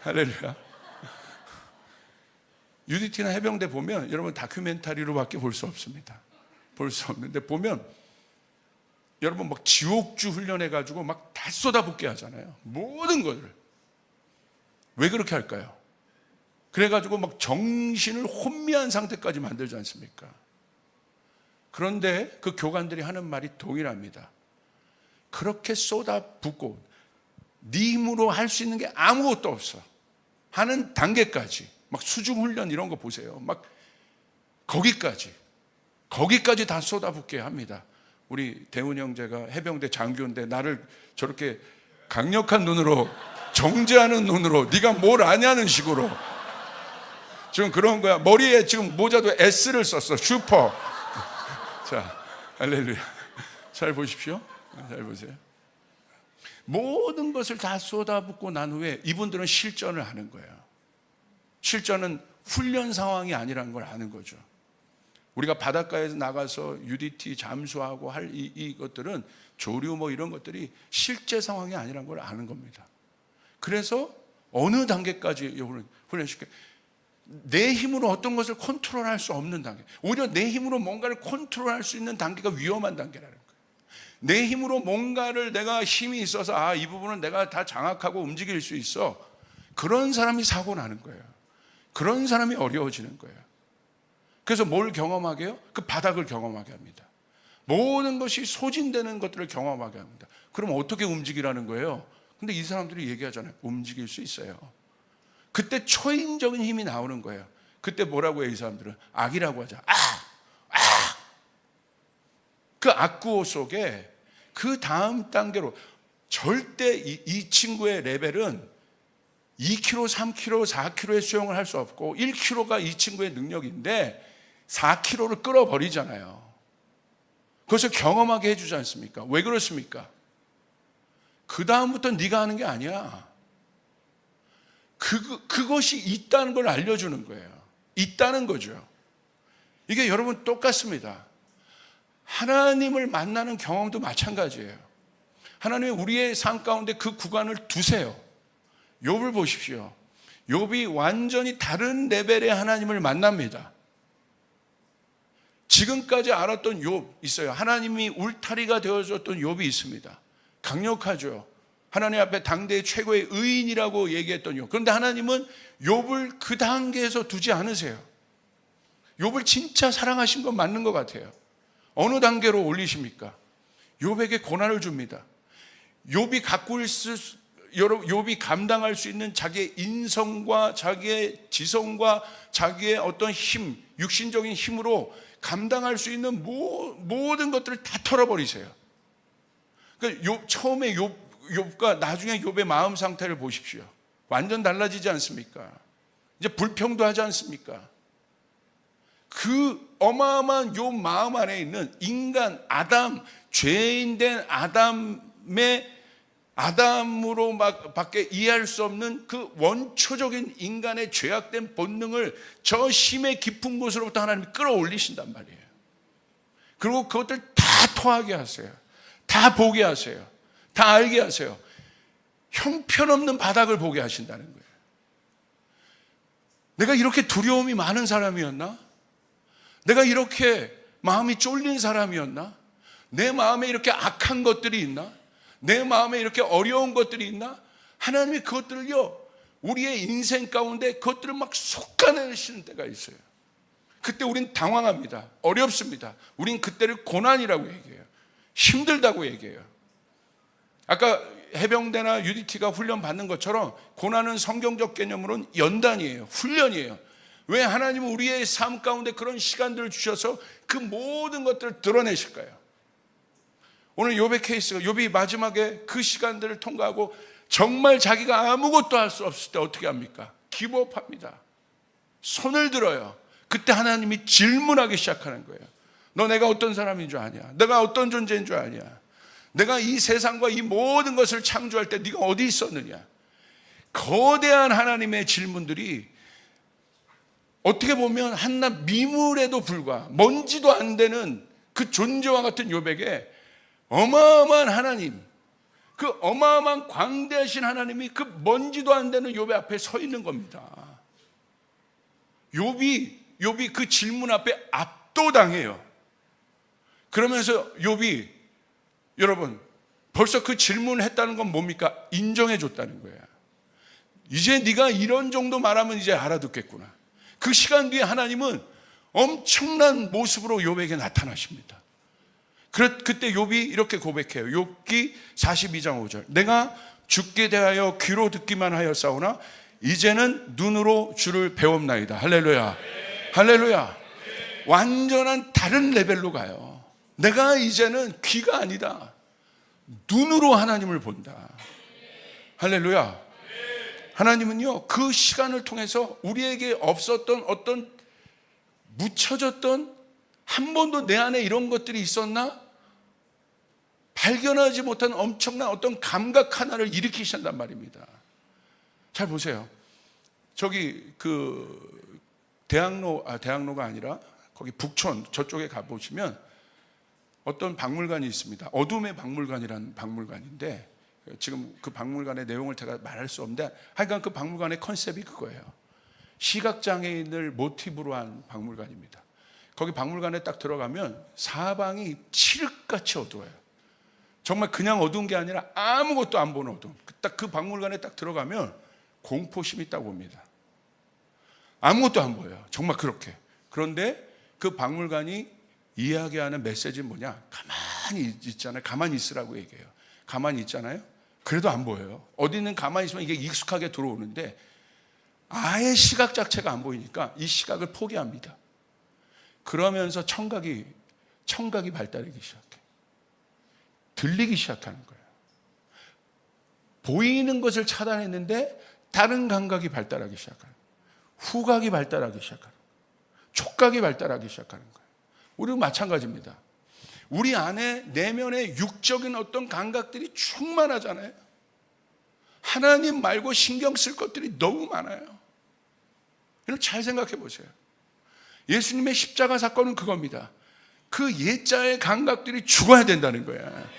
할렐루야. UDT나 해병대 보면 여러분 다큐멘터리로밖에 볼 수 없습니다. 볼 수 없는데 보면 여러분 막 지옥주 훈련해가지고 막 다 쏟아붓게 하잖아요. 모든 것을. 왜 그렇게 할까요? 그래가지고 막 정신을 혼미한 상태까지 만들지 않습니까? 그런데 그 교관들이 하는 말이 동일합니다. 그렇게 쏟아붓고 네 힘으로 할 수 있는 게 아무것도 없어 하는 단계까지, 막 수중훈련 이런 거 보세요. 막 거기까지 다 쏟아붓게 합니다. 우리 대훈 형제가 해병대 장교인데 나를 저렇게 강력한 눈으로, 정죄하는 눈으로 네가 뭘 아냐는 식으로 지금 그런 거야. 머리에 지금 모자도 S를 썼어. 슈퍼. 자, 할렐루야. 잘 보십시오. 잘 보세요. 모든 것을 다 쏟아붓고 난 후에 이분들은 실전을 하는 거예요. 실전은 훈련 상황이 아니라는 걸 아는 거죠. 우리가 바닷가에서 나가서 UDT 잠수하고 할 이것들은 조류 뭐 이런 것들이 실제 상황이 아니라는 걸 아는 겁니다. 그래서 어느 단계까지 훈련시켜? 내 힘으로 어떤 것을 컨트롤할 수 없는 단계, 오히려 내 힘으로 뭔가를 컨트롤할 수 있는 단계가 위험한 단계라는 거예요. 내 힘으로 뭔가를 내가 힘이 있어서 이 부분은 내가 다 장악하고 움직일 수 있어, 그런 사람이 사고 나는 거예요. 그런 사람이 어려워지는 거예요. 그래서 뭘 경험하게 해요? 그 바닥을 경험하게 합니다. 모든 것이 소진되는 것들을 경험하게 합니다. 그럼 어떻게 움직이라는 거예요? 근데 이 사람들이 얘기하잖아요. 움직일 수 있어요. 그때 초인적인 힘이 나오는 거예요. 그때 뭐라고 해요? 이 사람들은 악이라고 하죠. 그 악구호 속에 그 다음 단계로 절대 이 친구의 레벨은 2kg, 3kg, 4kg의 수영을 할 수 없고 1kg가 이 친구의 능력인데 4kg를 끌어버리잖아요. 그것을 경험하게 해주지 않습니까? 왜 그렇습니까? 그 다음부터 네가 하는 게 아니야. 그것이 있다는 걸 알려주는 거예요. 있다는 거죠. 이게 여러분 똑같습니다. 하나님을 만나는 경험도 마찬가지예요. 하나님이 우리의 삶 가운데 그 구간을 두세요. 욥을 보십시오. 욥이 완전히 다른 레벨의 하나님을 만납니다. 지금까지 알았던 욥 있어요. 하나님이 울타리가 되어줬던 욥이 있습니다. 강력하죠. 하나님 앞에 당대의 최고의 의인이라고 얘기했던 욥. 그런데 하나님은 욥을 그 단계에서 두지 않으세요. 욥을 진짜 사랑하신 건 맞는 것 같아요. 어느 단계로 올리십니까? 욥에게 고난을 줍니다. 욥이 욥이 감당할 수 있는 자기의 인성과 자기의 지성과 자기의 어떤 힘, 육신적인 힘으로 감당할 수 있는 모든 것들을 다 털어버리세요. 그러니까 처음에 욥과 나중에 욥의 마음 상태를 보십시오. 완전 달라지지 않습니까? 이제 불평도 하지 않습니까? 그 어마어마한 욥 마음 안에 있는 인간 아담, 죄인된 아담으로 밖에 이해할 수 없는 그 원초적인 인간의 죄악된 본능을 저 심의 깊은 곳으로부터 하나님이 끌어올리신단 말이에요. 그리고 그것들 다 토하게 하세요. 다 보게 하세요. 다 알게 하세요. 형편없는 바닥을 보게 하신다는 거예요. 내가 이렇게 두려움이 많은 사람이었나? 내가 이렇게 마음이 쫄린 사람이었나? 내 마음에 이렇게 악한 것들이 있나? 내 마음에 이렇게 어려운 것들이 있나? 하나님이 그것들을요, 우리의 인생 가운데 그것들을 막 솎아내시는 때가 있어요. 그때 우린 당황합니다. 어렵습니다. 우린 그때를 고난이라고 얘기해요. 힘들다고 얘기해요. 아까 해병대나 UDT가 훈련 받는 것처럼 고난은 성경적 개념으로는 연단이에요. 훈련이에요. 왜 하나님은 우리의 삶 가운데 그런 시간들을 주셔서 그 모든 것들을 드러내실까요? 오늘 욥의 케이스가, 욥이 마지막에 그 시간들을 통과하고 정말 자기가 아무것도 할 수 없을 때 어떻게 합니까? 기브업합니다. 손을 들어요. 그때 하나님이 질문하기 시작하는 거예요. 너 내가 어떤 사람인 줄 아냐? 내가 어떤 존재인 줄 아냐? 내가 이 세상과 이 모든 것을 창조할 때 네가 어디 있었느냐? 거대한 하나님의 질문들이 어떻게 보면 한낱 미물에도 불과, 먼지도 안 되는 그 존재와 같은 욥에게 어마어마한 하나님, 그 어마어마한 광대하신 하나님이 그 먼지도 안 되는 욥의 앞에 서 있는 겁니다. 욥이 그 질문 앞에 압도당해요. 그러면서 욥이, 여러분, 벌써 그 질문을 했다는 건 뭡니까? 인정해 줬다는 거예요. 이제 네가 이런 정도 말하면 이제 알아듣겠구나. 그 시간 뒤에 하나님은 엄청난 모습으로 욥에게 나타나십니다. 그때 욥이 이렇게 고백해요. 욥기 42장 5절. 내가 주께 대하여 귀로 듣기만 하였사오나 이제는 눈으로 주를 배웠나이다. 할렐루야. 할렐루야. 완전한 다른 레벨로 가요. 내가 이제는 귀가 아니다. 눈으로 하나님을 본다. 할렐루야. 하나님은요, 그 시간을 통해서 우리에게 없었던 어떤 묻혀졌던, 한 번도 내 안에 이런 것들이 있었나? 발견하지 못한 엄청난 어떤 감각 하나를 일으키신단 말입니다. 잘 보세요. 저기 대학로가 아니라 거기 북촌 저쪽에 가보시면 어떤 박물관이 있습니다. 어둠의 박물관이라는 박물관인데, 지금 그 박물관의 내용을 제가 말할 수 없는데, 하여간 그 박물관의 컨셉이 그거예요. 시각장애인을 모티브로 한 박물관입니다. 거기 박물관에 딱 들어가면 사방이 칠흑같이 어두워요. 정말 그냥 어두운 게 아니라 아무것도 안 보는 어둠. 딱 그 박물관에 딱 들어가면 공포심이 딱 옵니다. 아무것도 안 보여요. 정말 그렇게. 그런데 그 박물관이 이야기하는 메시지는 뭐냐? 가만히 있잖아요. 가만히 있으라고 얘기해요. 가만히 있잖아요. 그래도 안 보여요. 어디는 가만히 있으면 이게 익숙하게 들어오는데 아예 시각 자체가 안 보이니까 이 시각을 포기합니다. 그러면서 청각이 발달하기 시작해. 들리기 시작하는 거예요. 보이는 것을 차단했는데 다른 감각이 발달하기 시작하는 거예요. 후각이 발달하기 시작하는 거예요. 촉각이 발달하기 시작하는 거예요. 우리도 마찬가지입니다. 우리 안에 내면에 육적인 어떤 감각들이 충만하잖아요. 하나님 말고 신경 쓸 것들이 너무 많아요. 여러분 잘 생각해 보세요. 예수님의 십자가 사건은 그겁니다. 그 옛자의 감각들이 죽어야 된다는 거야.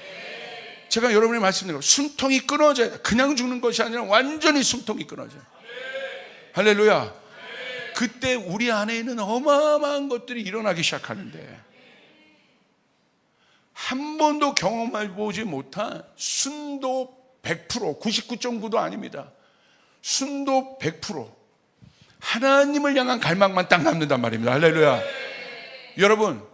제가 여러분이 말씀드린 거, 숨통이 끊어져야 돼. 그냥 죽는 것이 아니라 완전히 숨통이 끊어져요. 할렐루야. 그때 우리 안에 있는 어마어마한 것들이 일어나기 시작하는데, 한 번도 경험해보지 못한 순도 100%, 99.9도 아닙니다. 순도 100%, 하나님을 향한 갈망만 딱 남는단 말입니다. 할렐루야. 여러분,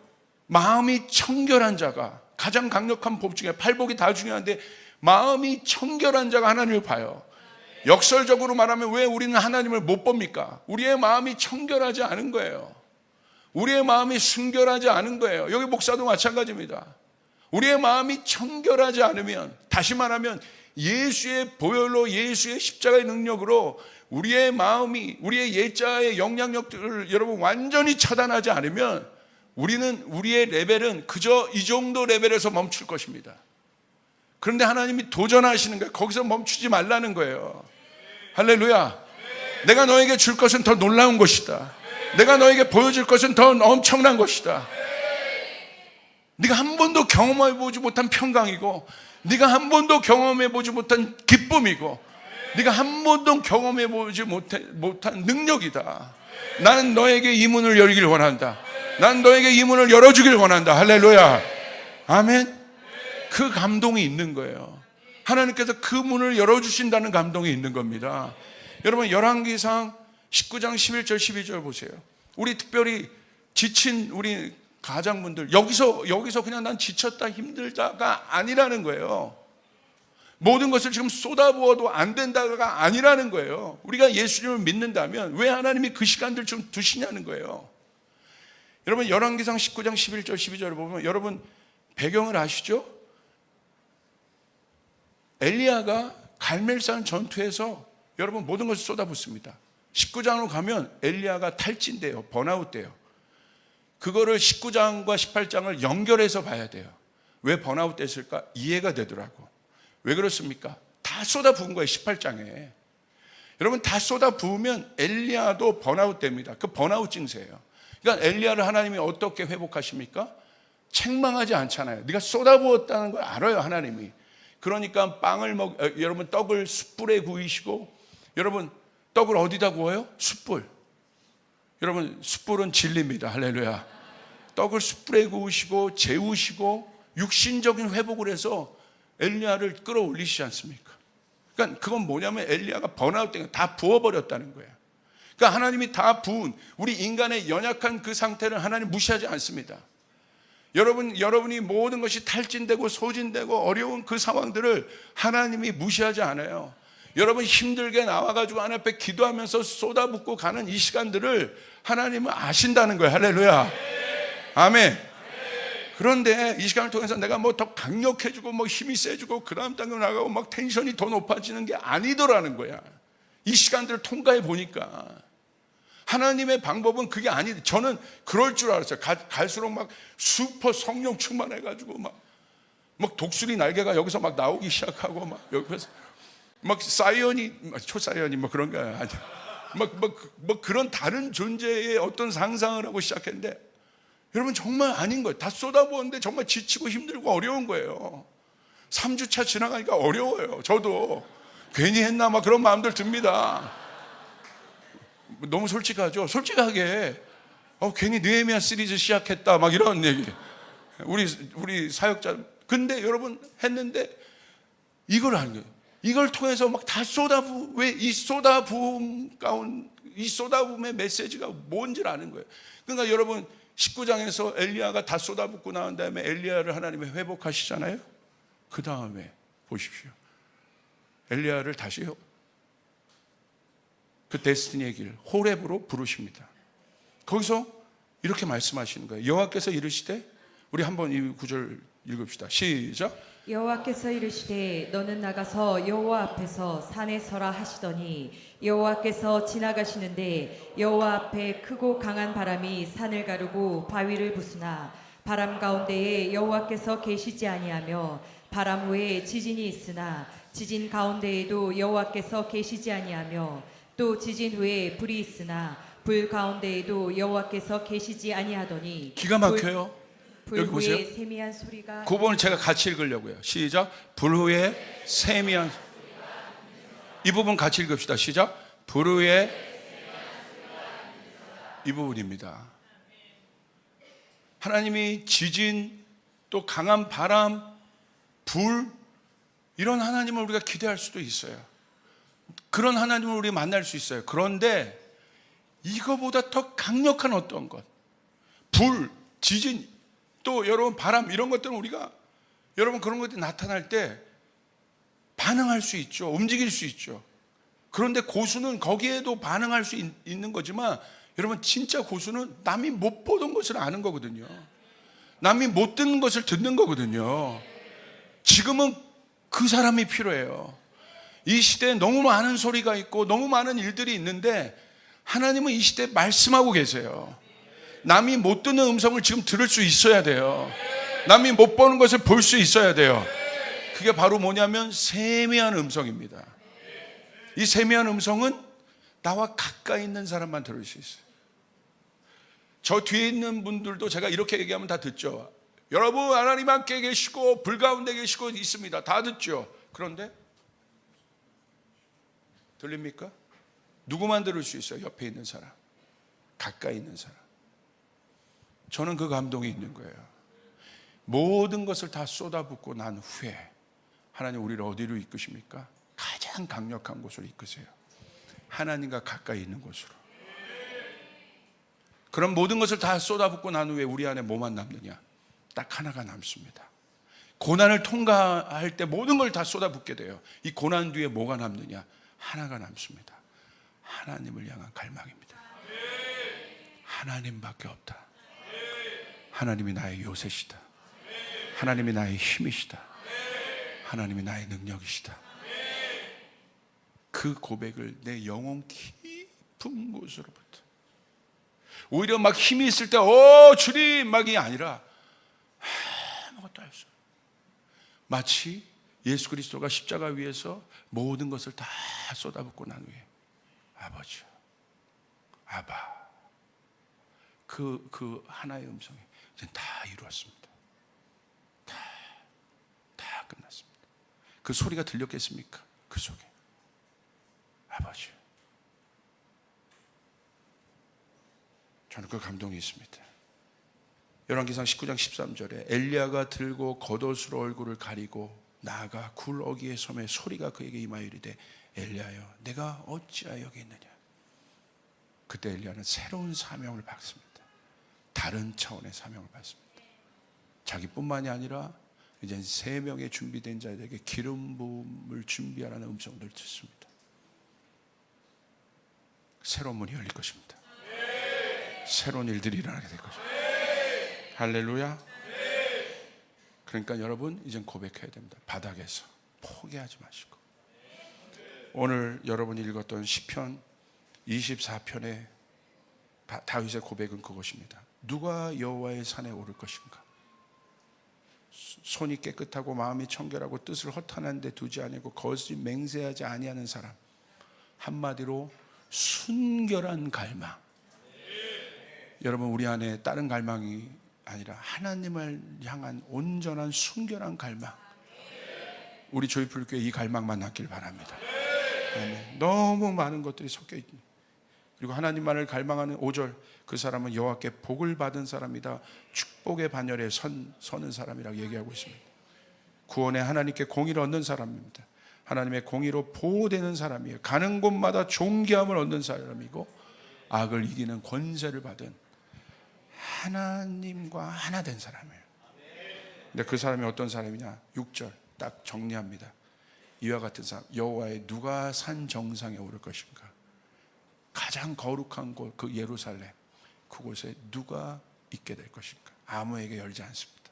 마음이 청결한 자가, 가장 강력한 법 중에, 팔복이 다 중요한데 마음이 청결한 자가 하나님을 봐요. 역설적으로 말하면 왜 우리는 하나님을 못 봅니까? 우리의 마음이 청결하지 않은 거예요. 우리의 마음이 순결하지 않은 거예요. 여기 목사도 마찬가지입니다. 우리의 마음이 청결하지 않으면, 다시 말하면 예수의 보혈로, 예수의 십자가의 능력으로 우리의 마음이, 우리의 옛자의 영향력들을 여러분 완전히 차단하지 않으면 우리의 레벨은 그저 이 정도 레벨에서 멈출 것입니다. 그런데 하나님이 도전하시는 거예요. 거기서 멈추지 말라는 거예요. 할렐루야. 내가 너에게 줄 것은 더 놀라운 것이다. 내가 너에게 보여줄 것은 더 엄청난 것이다. 네가 한 번도 경험해보지 못한 평강이고, 네가 한 번도 경험해보지 못한 기쁨이고, 네가 한 번도 경험해보지 못한 능력이다. 나는 너에게 이 문을 열기를 원한다. 난 너에게 이 문을 열어주길 원한다. 할렐루야. 아멘. 그 감동이 있는 거예요. 하나님께서 그 문을 열어주신다는 감동이 있는 겁니다. 여러분, 열왕기상 19장 11절 12절 보세요. 우리 특별히 지친 우리 가장분들, 여기서 그냥 난 지쳤다 힘들다가 아니라는 거예요. 모든 것을 지금 쏟아부어도 안 된다가 아니라는 거예요. 우리가 예수님을 믿는다면 왜 하나님이 그 시간들 좀 두시냐는 거예요. 여러분, 열왕기상 19장 11절 12절을 보면 여러분 배경을 아시죠? 엘리야가 갈멜산 전투에서 여러분 모든 것을 쏟아붓습니다. 19장으로 가면 엘리야가 탈진돼요. 번아웃돼요. 그거를 19장과 18장을 연결해서 봐야 돼요. 왜 번아웃됐을까? 이해가 되더라고. 왜 그렇습니까? 다 쏟아부은 거예요. 18장에. 여러분, 다 쏟아부으면 엘리야도 번아웃됩니다. 그 번아웃 증세예요. 그러니까 엘리야를 하나님이 어떻게 회복하십니까? 책망하지 않잖아요. 네가 쏟아부었다는 걸 알아요, 하나님이. 그러니까 여러분 떡을 숯불에 구이시고, 여러분 떡을 어디다 구워요? 숯불. 여러분 숯불은 진리입니다. 할렐루야. 떡을 숯불에 구우시고 재우시고 육신적인 회복을 해서 엘리야를 끌어올리시지 않습니까? 그러니까 그건 뭐냐면 엘리야가 번아웃 때문에 다 부어버렸다는 거예요. 그러니까 하나님이 다 부은 우리 인간의 연약한 그 상태를 하나님 무시하지 않습니다. 여러분이 모든 것이 탈진되고 소진되고 어려운 그 상황들을 하나님이 무시하지 않아요. 여러분 힘들게 나와가지고 하나님 앞에 기도하면서 쏟아붓고 가는 이 시간들을 하나님은 아신다는 거예요. 할렐루야. 아멘. 그런데 이 시간을 통해서 내가 뭐 더 강력해지고 뭐 힘이 세지고 그 다음 단계로 나가고 막 텐션이 더 높아지는 게 아니더라는 거야. 이 시간들을 통과해 보니까 하나님의 방법은 그게 아니. 저는 그럴 줄 알았어요. 갈수록 막 슈퍼 성령 충만해가지고 막 독수리 날개가 여기서 막 나오기 시작하고 막 여기서 막 사이언이 초사이언이 뭐 그런 거 아니야. 막 그런 다른 존재의 어떤 상상을 하고 시작했는데 여러분 정말 아닌 거예요. 다 쏟아부었는데 정말 지치고 힘들고 어려운 거예요. 3주차 지나가니까 어려워요. 저도 괜히 했나 막 그런 마음들 듭니다. 너무 솔직하죠. 솔직하게 괜히 느헤미야 시리즈 시작했다 막 이런 얘기. 우리 사역자. 근데 여러분 했는데 이걸 아는 거예요. 이걸 통해서 막 다 왜 이 쏟아부음 가운 이 쏟아부음의 메시지가 뭔지를 아는 거예요. 그러니까 여러분 19장에서 엘리야가 다 쏟아붓고 나온 다음에 엘리야를 하나님이 회복하시잖아요. 그 다음에 보십시오. 엘리야를 다시 그 데스티니의 길 호렙으로 부르십니다. 거기서 이렇게 말씀하시는 거예요. 여호와께서 이르시되, 우리 한번 이 구절 읽읍시다. 시작. 여호와께서 이르시되 너는 나가서 여호와 앞에서 산에 서라 하시더니 여호와께서 지나가시는데 여호와 앞에 크고 강한 바람이 산을 가르고 바위를 부수나 바람 가운데에 여호와께서 계시지 아니하며 바람 후에 지진이 있으나 지진 가운데에도 여호와께서 계시지 아니하며 또 지진 후에 불이 있으나 불 가운데에도 여호와께서 계시지 아니하더니 기가 막혀요. 불 여기 보세요. 후에 세미한 소리가. 그 부분을 제가 같이 읽으려고요. 시작. 불 후에 세미한, 이 부분 같이 읽읍시다. 시작. 불 후에, 이 부분입니다. 하나님이 지진, 또 강한 바람, 불, 이런 하나님을 우리가 기대할 수도 있어요. 그런 하나님을 우리 만날 수 있어요. 그런데 이거보다 더 강력한 어떤 것, 불, 지진, 또 여러분 바람, 이런 것들은 우리가 여러분 그런 것들이 나타날 때 반응할 수 있죠. 움직일 수 있죠. 그런데 고수는 거기에도 반응할 수 있는 거지만 여러분 진짜 고수는 남이 못 보던 것을 아는 거거든요. 남이 못 듣는 것을 듣는 거거든요. 지금은 그 사람이 필요해요. 이 시대에 너무 많은 소리가 있고 너무 많은 일들이 있는데 하나님은 이 시대에 말씀하고 계세요. 남이 못 듣는 음성을 지금 들을 수 있어야 돼요. 남이 못 보는 것을 볼 수 있어야 돼요. 그게 바로 뭐냐면 세미한 음성입니다. 이 세미한 음성은 나와 가까이 있는 사람만 들을 수 있어요. 저 뒤에 있는 분들도 제가 이렇게 얘기하면 다 듣죠. 여러분 하나님 함께 계시고 불 가운데 계시고 있습니다. 다 듣죠. 그런데 들립니까? 누구만 들을 수 있어요? 옆에 있는 사람, 가까이 있는 사람. 저는 그 감동이 있는 거예요. 모든 것을 다 쏟아붓고 난 후에 하나님 우리를 어디로 이끄십니까? 가장 강력한 곳으로 이끄세요. 하나님과 가까이 있는 곳으로. 그럼 모든 것을 다 쏟아붓고 난 후에 우리 안에 뭐만 남느냐? 딱 하나가 남습니다. 고난을 통과할 때 모든 걸 다 쏟아붓게 돼요. 이 고난 뒤에 뭐가 남느냐? 하나가 남습니다. 하나님을 향한 갈망입니다. 하나님밖에 없다. 하나님이 나의 요새시다. 하나님이 나의 힘이시다. 하나님이 나의 능력이시다. 그 고백을 내 영혼 깊은 곳으로부터, 오히려 막 힘이 있을 때 주님 막이 아니라 아무것도 없어요. 마치 예수 그리스도가 십자가 위에서 모든 것을 다 쏟아붓고 난 후에 아버지, 아바, 그 하나의 음성이 이제 다 이루었습니다. 다 끝났습니다. 그 소리가 들렸겠습니까? 그 속에 아버지. 저는 그 감동이 있습니다. 열왕기상 19장 13절에 엘리야가 들고 겉옷으로 얼굴을 가리고 나아가 굴 어귀에 섬에 소리가 그에게 임하여 이르되 엘리야여 내가 어찌하여 여기 있느냐. 그때 엘리야는 새로운 사명을 받습니다. 다른 차원의 사명을 받습니다. 자기뿐만이 아니라 이제 3명의 준비된 자들에게 기름 부음을 준비하라는 음성들을 듣습니다. 새로운 문이 열릴 것입니다. 새로운 일들이 일어나게 될 것입니다. 할렐루야. 그러니까 여러분 이젠 고백해야 됩니다. 바닥에서 포기하지 마시고. 오늘 여러분이 읽었던 시편 24편의 다윗의 고백은 그것입니다. 누가 여호와의 산에 오를 것인가? 손이 깨끗하고 마음이 청결하고 뜻을 허탄한 데 두지 아니고 거짓 맹세하지 아니하는 사람. 한마디로 순결한 갈망. 여러분 우리 안에 다른 갈망이 아니라 하나님을 향한 온전한 순결한 갈망. 우리 조이풀교회 이 갈망만 낳길 바랍니다. 아멘. 너무 많은 것들이 섞여 있니. 그리고 하나님만을 갈망하는 5절, 그 사람은 여호와께 복을 받은 사람이다. 축복의 반열에 서는 사람이라고 얘기하고 있습니다. 구원에 하나님께 공의를 얻는 사람입니다. 하나님의 공의로 보호되는 사람이에요. 가는 곳마다 존귀함을 얻는 사람이고 악을 이기는 권세를 받은 하나님과 하나 된 사람이에요. 근데 그 사람이 어떤 사람이냐? 6절 딱 정리합니다. 이와 같은 사람, 여호와의 누가 산 정상에 오를 것인가? 가장 거룩한 곳, 그 예루살렘, 그곳에 누가 있게 될 것인가? 아무에게 열지 않습니다.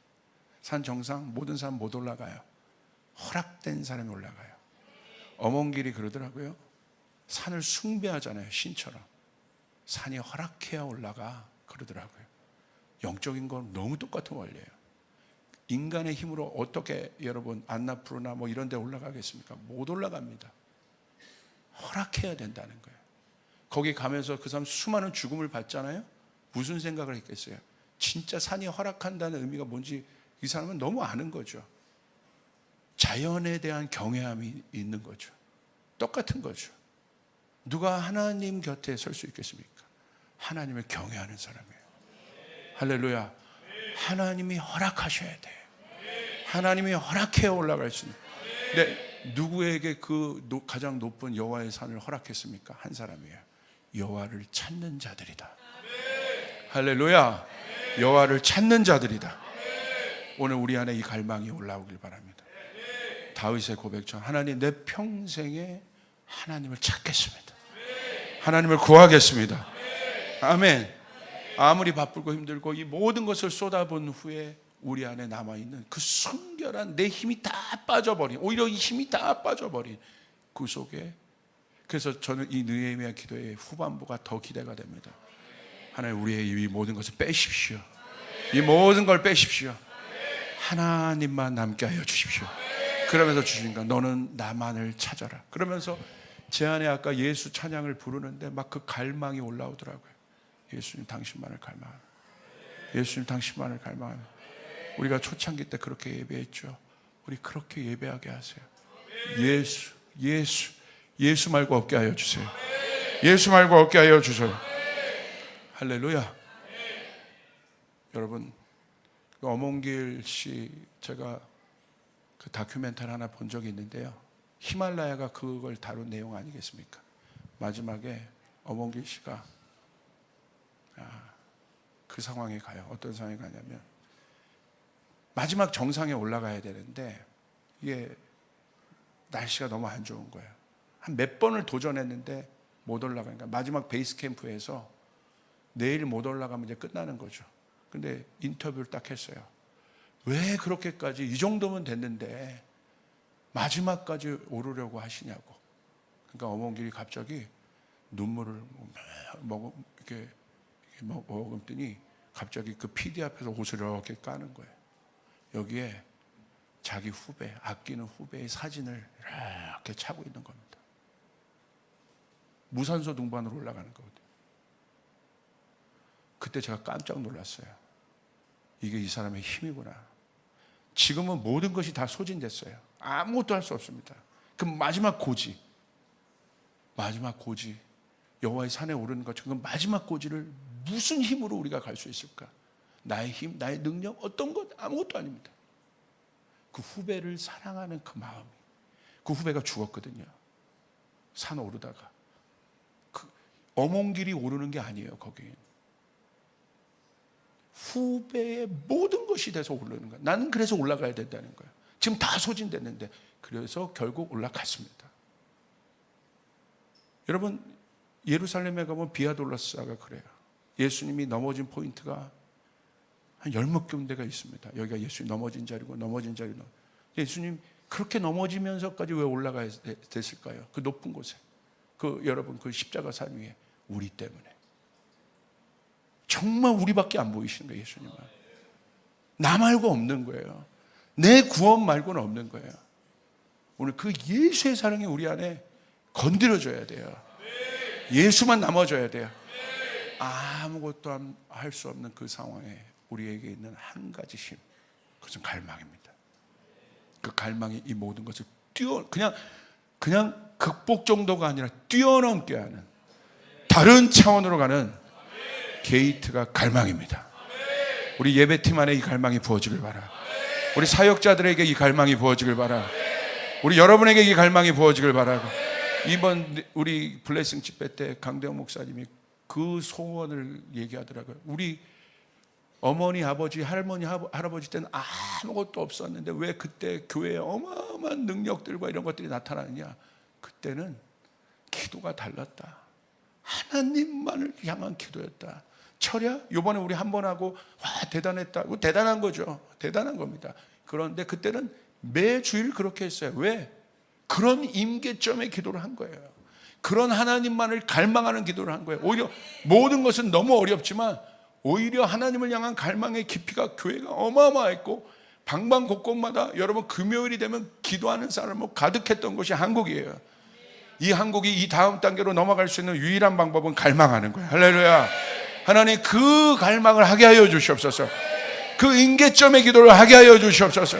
산 정상 모든 사람 못 올라가요. 허락된 사람이 올라가요. 어몽길이 그러더라고요. 산을 숭배하잖아요. 신처럼. 산이 허락해야 올라가 그러더라고요. 영적인 건 너무 똑같은 원리예요. 인간의 힘으로 어떻게 여러분 안나푸르나 뭐 이런 데 올라가겠습니까? 못 올라갑니다. 허락해야 된다는 거예요. 거기 가면서 그 사람 수많은 죽음을 받잖아요. 무슨 생각을 했겠어요? 진짜 산이 허락한다는 의미가 뭔지 이 사람은 너무 아는 거죠. 자연에 대한 경외함이 있는 거죠. 똑같은 거죠. 누가 하나님 곁에 설 수 있겠습니까? 하나님을 경외하는 사람이에요. 할렐루야. 하나님이 허락하셔야 돼요. 하나님이 허락해 올라갈 수 있는. 근데 누구에게 그 가장 높은 여호와의 산을 허락했습니까? 한 사람이에요. 여호와를 찾는 자들이다. 할렐루야. 여호와를 찾는 자들이다. 오늘 우리 안에 이 갈망이 올라오길 바랍니다. 다윗의 고백처럼 하나님, 내 평생에 하나님을 찾겠습니다. 하나님을 구하겠습니다. 아멘. 아무리 바쁘고 힘들고 이 모든 것을 쏟아본 후에 우리 안에 남아있는 그 순결한 내 힘이 다 빠져버린, 오히려 이 힘이 다 빠져버린 그 속에, 그래서 저는 이 느헤미야 기도의 후반부가 더 기대가 됩니다. 하나님, 우리의 이 모든 것을 빼십시오. 이 모든 걸 빼십시오. 하나님만 남게 하여 주십시오. 그러면서 주신다. 너는 나만을 찾아라. 그러면서 제 안에 아까 예수 찬양을 부르는데 막 그 갈망이 올라오더라고요. 예수님 당신만을 갈망하라. 예수님 당신만을 갈망하라. 우리가 초창기 때 그렇게 예배했죠. 우리 그렇게 예배하게 하세요. 예수 말고 없게 하여 주세요. 예수 말고 없게 하여 주세요. 할렐루야. 여러분, 어몽길 씨 제가 그 다큐멘터리 하나 본 적이 있는데요. 히말라야가 그걸 다룬 내용 아니겠습니까? 마지막에 어몽길 씨가 그 상황에 가요. 어떤 상황에 가냐면 마지막 정상에 올라가야 되는데 이게 날씨가 너무 안 좋은 거예요. 한 몇 번을 도전했는데 못 올라가니까 마지막 베이스 캠프에서 내일 못 올라가면 이제 끝나는 거죠. 근데 인터뷰를 딱 했어요. 왜 그렇게까지, 이 정도면 됐는데 마지막까지 오르려고 하시냐고. 그러니까 어몽길이 갑자기 눈물을 이렇게 머금더니 갑자기 그 PD 앞에서 옷을 이렇게 까는 거예요. 여기에 자기 후배, 아끼는 후배의 사진을 이렇게 차고 있는 겁니다. 무산소 등반으로 올라가는 거거든요. 그때 제가 깜짝 놀랐어요. 이게 이 사람의 힘이구나. 지금은 모든 것이 다 소진됐어요. 아무것도 할 수 없습니다. 그 마지막 고지, 여호와의 산에 오르는 것처럼 그 마지막 고지를 무슨 힘으로 우리가 갈 수 있을까? 나의 힘, 나의 능력, 어떤 것, 아무것도 아닙니다. 그 후배를 사랑하는 그 마음이. 그 후배가 죽었거든요. 산 오르다가. 그 어몽길이 오르는 게 아니에요, 거긴. 후배의 모든 것이 돼서 오르는 거야. 나는 그래서 올라가야 된다는 거야. 지금 다 소진됐는데 그래서 결국 올라갔습니다. 여러분, 예루살렘에 가면 비아돌라스가 그래요. 예수님이 넘어진 포인트가 한 10몇 군데가 있습니다. 여기가 예수님 넘어진 자리고 넘어진 자리고. 예수님 그렇게 넘어지면서까지 왜 올라가야 됐을까요? 그 높은 곳에. 여러분 그 십자가 산 위에 우리 때문에. 정말 우리밖에 안 보이시는 거예요. 예수님은. 나 말고 없는 거예요. 내 구원 말고는 없는 거예요. 오늘 그 예수의 사랑이 우리 안에 건드려져야 돼요. 예수만 남아줘야 돼요. 아무것도 할 수 없는 그 상황에 우리에게 있는 한 가지 힘, 그것은 갈망입니다. 그 갈망이 이 모든 것을 그냥 극복 정도가 아니라 뛰어넘게 하는 다른 차원으로 가는 게이트가 갈망입니다. 우리 예배팀 안에 이 갈망이 부어지길 바라. 우리 사역자들에게 이 갈망이 부어지길 바라. 우리 여러분에게 이 갈망이 부어지길 바라고. 이번 우리 블레싱 집회 때 강대영 목사님이 그 소원을 얘기하더라고요. 우리 어머니, 아버지, 할머니, 할아버지 때는 아무것도 없었는데 왜 그때 교회에 어마어마한 능력들과 이런 것들이 나타나느냐. 그때는 기도가 달랐다. 하나님만을 향한 기도였다. 철야? 요번에 우리 한 번 하고 와 대단했다. 대단한 거죠. 대단한 겁니다. 그런데 그때는 매주일 그렇게 했어요. 왜? 그런 임계점의 기도를 한 거예요. 그런 하나님만을 갈망하는 기도를 한 거예요. 오히려 모든 것은 너무 어렵지만 오히려 하나님을 향한 갈망의 깊이가 교회가 어마어마했고 방방곳곳마다 여러분 금요일이 되면 기도하는 사람으로 가득했던 곳이 한국이에요. 이 한국이 이 다음 단계로 넘어갈 수 있는 유일한 방법은 갈망하는 거예요. 할렐루야. 하나님 그 갈망을 하게 하여 주시옵소서. 그 임계점의 기도를 하게 하여 주시옵소서.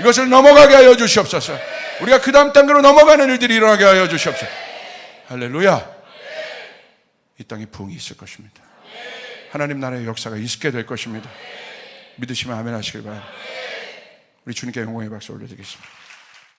이것을 넘어가게 하여 주시옵소서. 우리가 그 다음 단계로 넘어가는 일들이 일어나게 하여 주시옵소서. 할렐루야. 이 땅에 부흥이 있을 것입니다. 하나님 나라의 역사가 있게 될 것입니다. 믿으시면 아멘 하시길 바랍니다. 우리 주님께 영광의 박수 올려드리겠습니다.